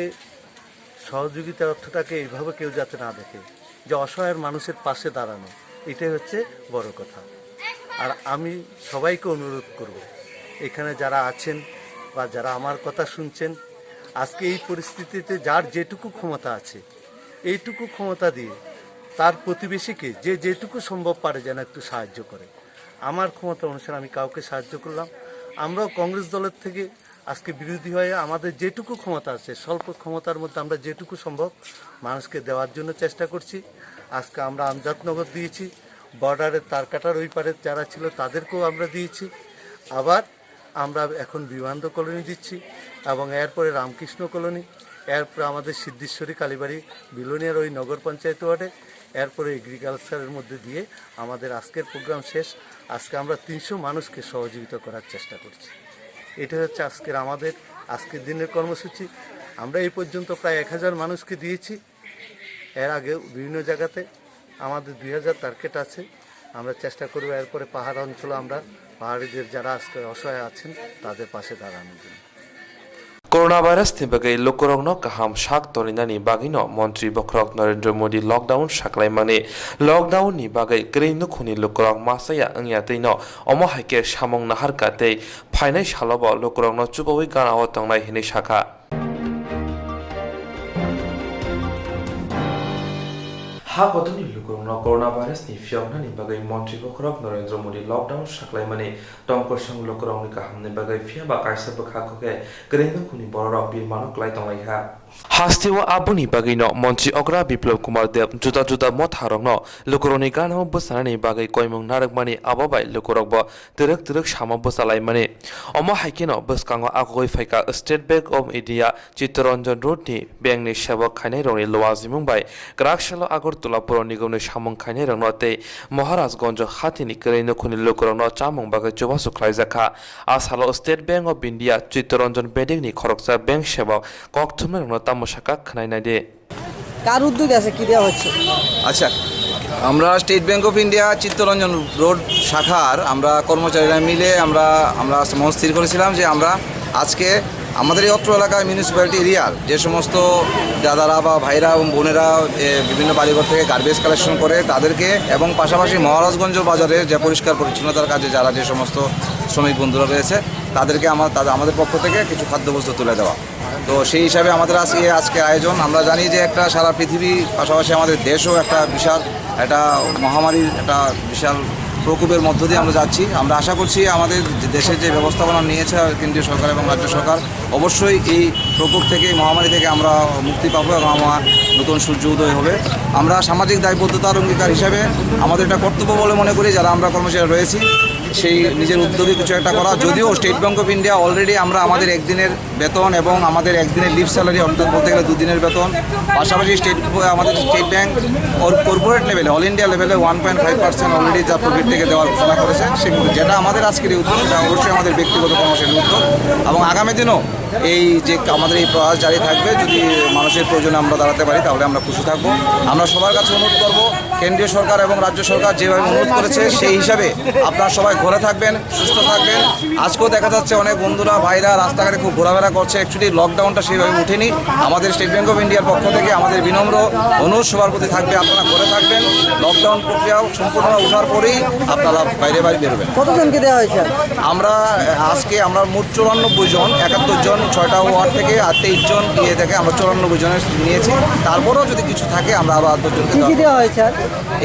সহযোগিতা অর্থটাকে এইভাবে কেউ যাতে না দেখে যে অসহায় মানুষের পাশে দাঁড়ানো, এটাই হচ্ছে বড় কথা। আর আমি সবাইকে অনুরোধ করব, এখানে যারা আছেন বা যারা আমার কথা শুনছেন, আজকে এই পরিস্থিতিতে যার যেটুকু ক্ষমতা আছে এইটুকু ক্ষমতা দিয়ে তার প্রতিবেশীকে যে যেটুকু সম্ভব পারে যেন একটু সাহায্য করে। আমার ক্ষমতা অনুসারে আমি কাউকে সাহায্য করলাম। আমরাও কংগ্রেস দলের থেকে আজকে বিরোধী হয়ে আমাদের যেটুকু ক্ষমতা আছে, স্বল্প ক্ষমতার মধ্যে আমরা যেটুকু সম্ভব মানুষকে দেওয়ার জন্য চেষ্টা করছি। আজকে আমরা আমজাদনগর দিয়েছি, বর্ডারের তারকাটার ওই পারে যারা ছিল তাদেরকেও আমরা দিয়েছি। আবার আমরা এখন বিমানন্দ কলোনি দিচ্ছি এবং এরপরে রামকৃষ্ণ কলোনি, এরপরে আমাদের সিদ্ধেশ্বরী কালীবাড়ি বিলোনিয়ার ওই নগর পঞ্চায়েত ওয়ার্ডে, এরপরে এগ্রিকালচারের মধ্যে দিয়ে আমাদের আজকের প্রোগ্রাম শেষ। আজকে আমরা 300 মানুষকে সহযোগিতা করার চেষ্টা করছি। এটা হচ্ছে আজকের দিনের কর্মসূচি। আমরা এই পর্যন্ত প্রায় 1000 মানুষকে দিয়েছি। এর আগে বিভিন্ন জায়গাতে আমাদের 2000 টার্গেট আছে। আমরা চেষ্টা করব এরপরে পাহাড় অঞ্চলে আমরা পাহাড়িদের যারা আজকে অসহায় আছেন তাদের পাশে দাঁড়ানোর জন্য। Corona virus ni bagai lokorokno kaham shak torinani bagino Montri Bokrok Narendra Modi lockdown shaklai mane lockdown ni bagai greinu khuni lokorok masaya angya teino omo haike samong nahar kate phainai shalobo lokorokno chuboi ganawo tongnai hini shaka ha bodoni lokorokno corona virus ni fiokna ni bagai Montri Bokrok Narendra Modi lockdown shaklai mane tongkor sang lokorok ni kaham ni bagai fia ba kaisa bakha koke greinu khuni borok bir manok lai tonglai ha Hastiwa abuni bagino Montri Ogra Biplab Kumar Dev juda motharokno lokoroni gano bosanani bagai koimung narakmani ababai lokorokbo terek sama bosalai mane omo haikino boskango agoi faika State Bank of India Chittaranjan Road ni bank ni sebok khainai rongni lowazimung bai Grakshalo Agartala Puro Nigom ni samung khainai rongno te Maharashganj hatini kreino khuni lokorokno chamung bagai chobasu khlaijaka asalo State Bank of India Chittaranjan Beding ni khoroksa bank sebok Koktwma তামশাকা খানাই দে কার উদ্যোগ আছে কি দেওয়া হচ্ছে? আচ্ছা, আমরা state bank of India Chittaranjan road শাখার আমরা কর্মচারীরা মিলে আমরা মন স্থির করেছিলাম যে আমরা আজকে আমাদের এই অত্র এলাকায় মিউনিসিপ্যালিটি এরিয়ার যে সমস্ত দাদারা বা ভাইরা এবং বোনেরা বিভিন্ন বাড়িঘর থেকে গার্বেজ কালেকশন করে তাদেরকে এবং পাশাপাশি মহারাজগঞ্জ বাজারে যে পরিষ্কার পরিচ্ছন্নতার কাজে যারা যে সমস্ত শ্রমিক বন্ধুরা রয়েছে তাদেরকে আমাদের পক্ষ থেকে কিছু খাদ্যবস্তু তুলে দেওয়া। তো সেই হিসাবে আমাদের আজকে আয়োজন। আমরা জানি যে একটা সারা পৃথিবী পাশাপাশি আমাদের দেশও একটা মহামারীর একটা বিশাল প্রকোপের মধ্য দিয়ে আমরা যাচ্ছি। আমরা আশা করছি আমাদের দেশের যে ব্যবস্থাপনা নিয়েছে কেন্দ্রীয় সরকার এবং রাজ্য সরকার অবশ্যই এই প্রকোপ থেকে মহামারী থেকে আমরা মুক্তি পাবো এবং আমার নতুন সূর্য উদয় হবে। আমরা সামাজিক দায়বদ্ধতার অঙ্গীকার হিসাবে আমাদের এটা কর্তব্য বলে মনে করি যারা আমরা কর্মচারী রয়েছি সেই নিজের উদ্যোগে কিছু একটা করা। যদিও state bank of India already আমরা আমাদের একদিনের বেতন এবং আমাদের একদিনের লিভ স্যালারি অর্থাৎ বলতে গেলে 2 দিনের বেতন, পাশাপাশি আমাদের স্টেট ব্যাংক কর্পোরেট লেভেলে অল ইন্ডিয়া লেভেলে 1.5% অলরেডি যা প্রফিট থেকে দেওয়ার ঘোষণা করেছে সেগুলো যেটা আমাদের আজকের এই উদ্যোগ সেটা অবশ্যই আমাদের ব্যক্তিগত কর্মচারীর উদ্যোগ এবং আগামী দিনও এই যে আমাদের এই প্রয়াস জারি থাকবে। যদি মানুষের প্রয়োজনে আমরা দাঁড়াতে পারি তাহলে আমরা খুশি থাকবো। আমরা সবার কাছে অনুরোধ করব কেন্দ্রীয় সরকার এবং রাজ্য সরকার যেভাবে অনুরোধ করেছে সেই হিসাবে আপনারা সবাই ঘরে থাকবেন, সুস্থ থাকবেন। আজকেও দেখা যাচ্ছে অনেক বন্ধুরা ভাইরা রাস্তাঘাটে খুব ঘোরাফেরা করছে। অ্যাকচুয়ালি লকডাউনটা সেইভাবে উঠেনি। আমাদের স্টেট ব্যাংক অফ ইন্ডিয়ার পক্ষ থেকে আমাদের বিনম্র অনুরোধ সবার প্রতি থাকবে আপনারা ঘরে থাকবেন। লকডাউন প্রক্রিয়া সম্পূর্ণ ওঠার পরেই আপনারা বাইরে বেরোবেন। কতজনকে দেওয়া হয়েছে? আমরা মোট 94 জন, 71 জন 6টা ওয়ার্ড থেকে আর 23 জন ইয়ে থেকে আমরা 94 জনের নিয়েছি। তারপরেও যদি কিছু থাকে আমরা আরও 8 জনকে দেওয়া হয়েছে।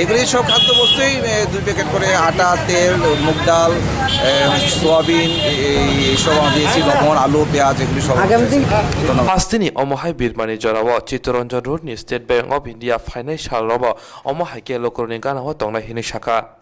এগুলি সব খাদ্যবস্তুই 2 প্যাকেট করে আটা, তেল, মুগ ডাল, সোয়াবিন এইসব আমরা দিয়েছি, লবণ, আলু, পেঁয়াজ এগুলি সব। Pastini omohai birmani jorawo Chittaranjan Road ni State Bank of India Financial Robo omohai ke lokorni gana wa tongnai hini shaka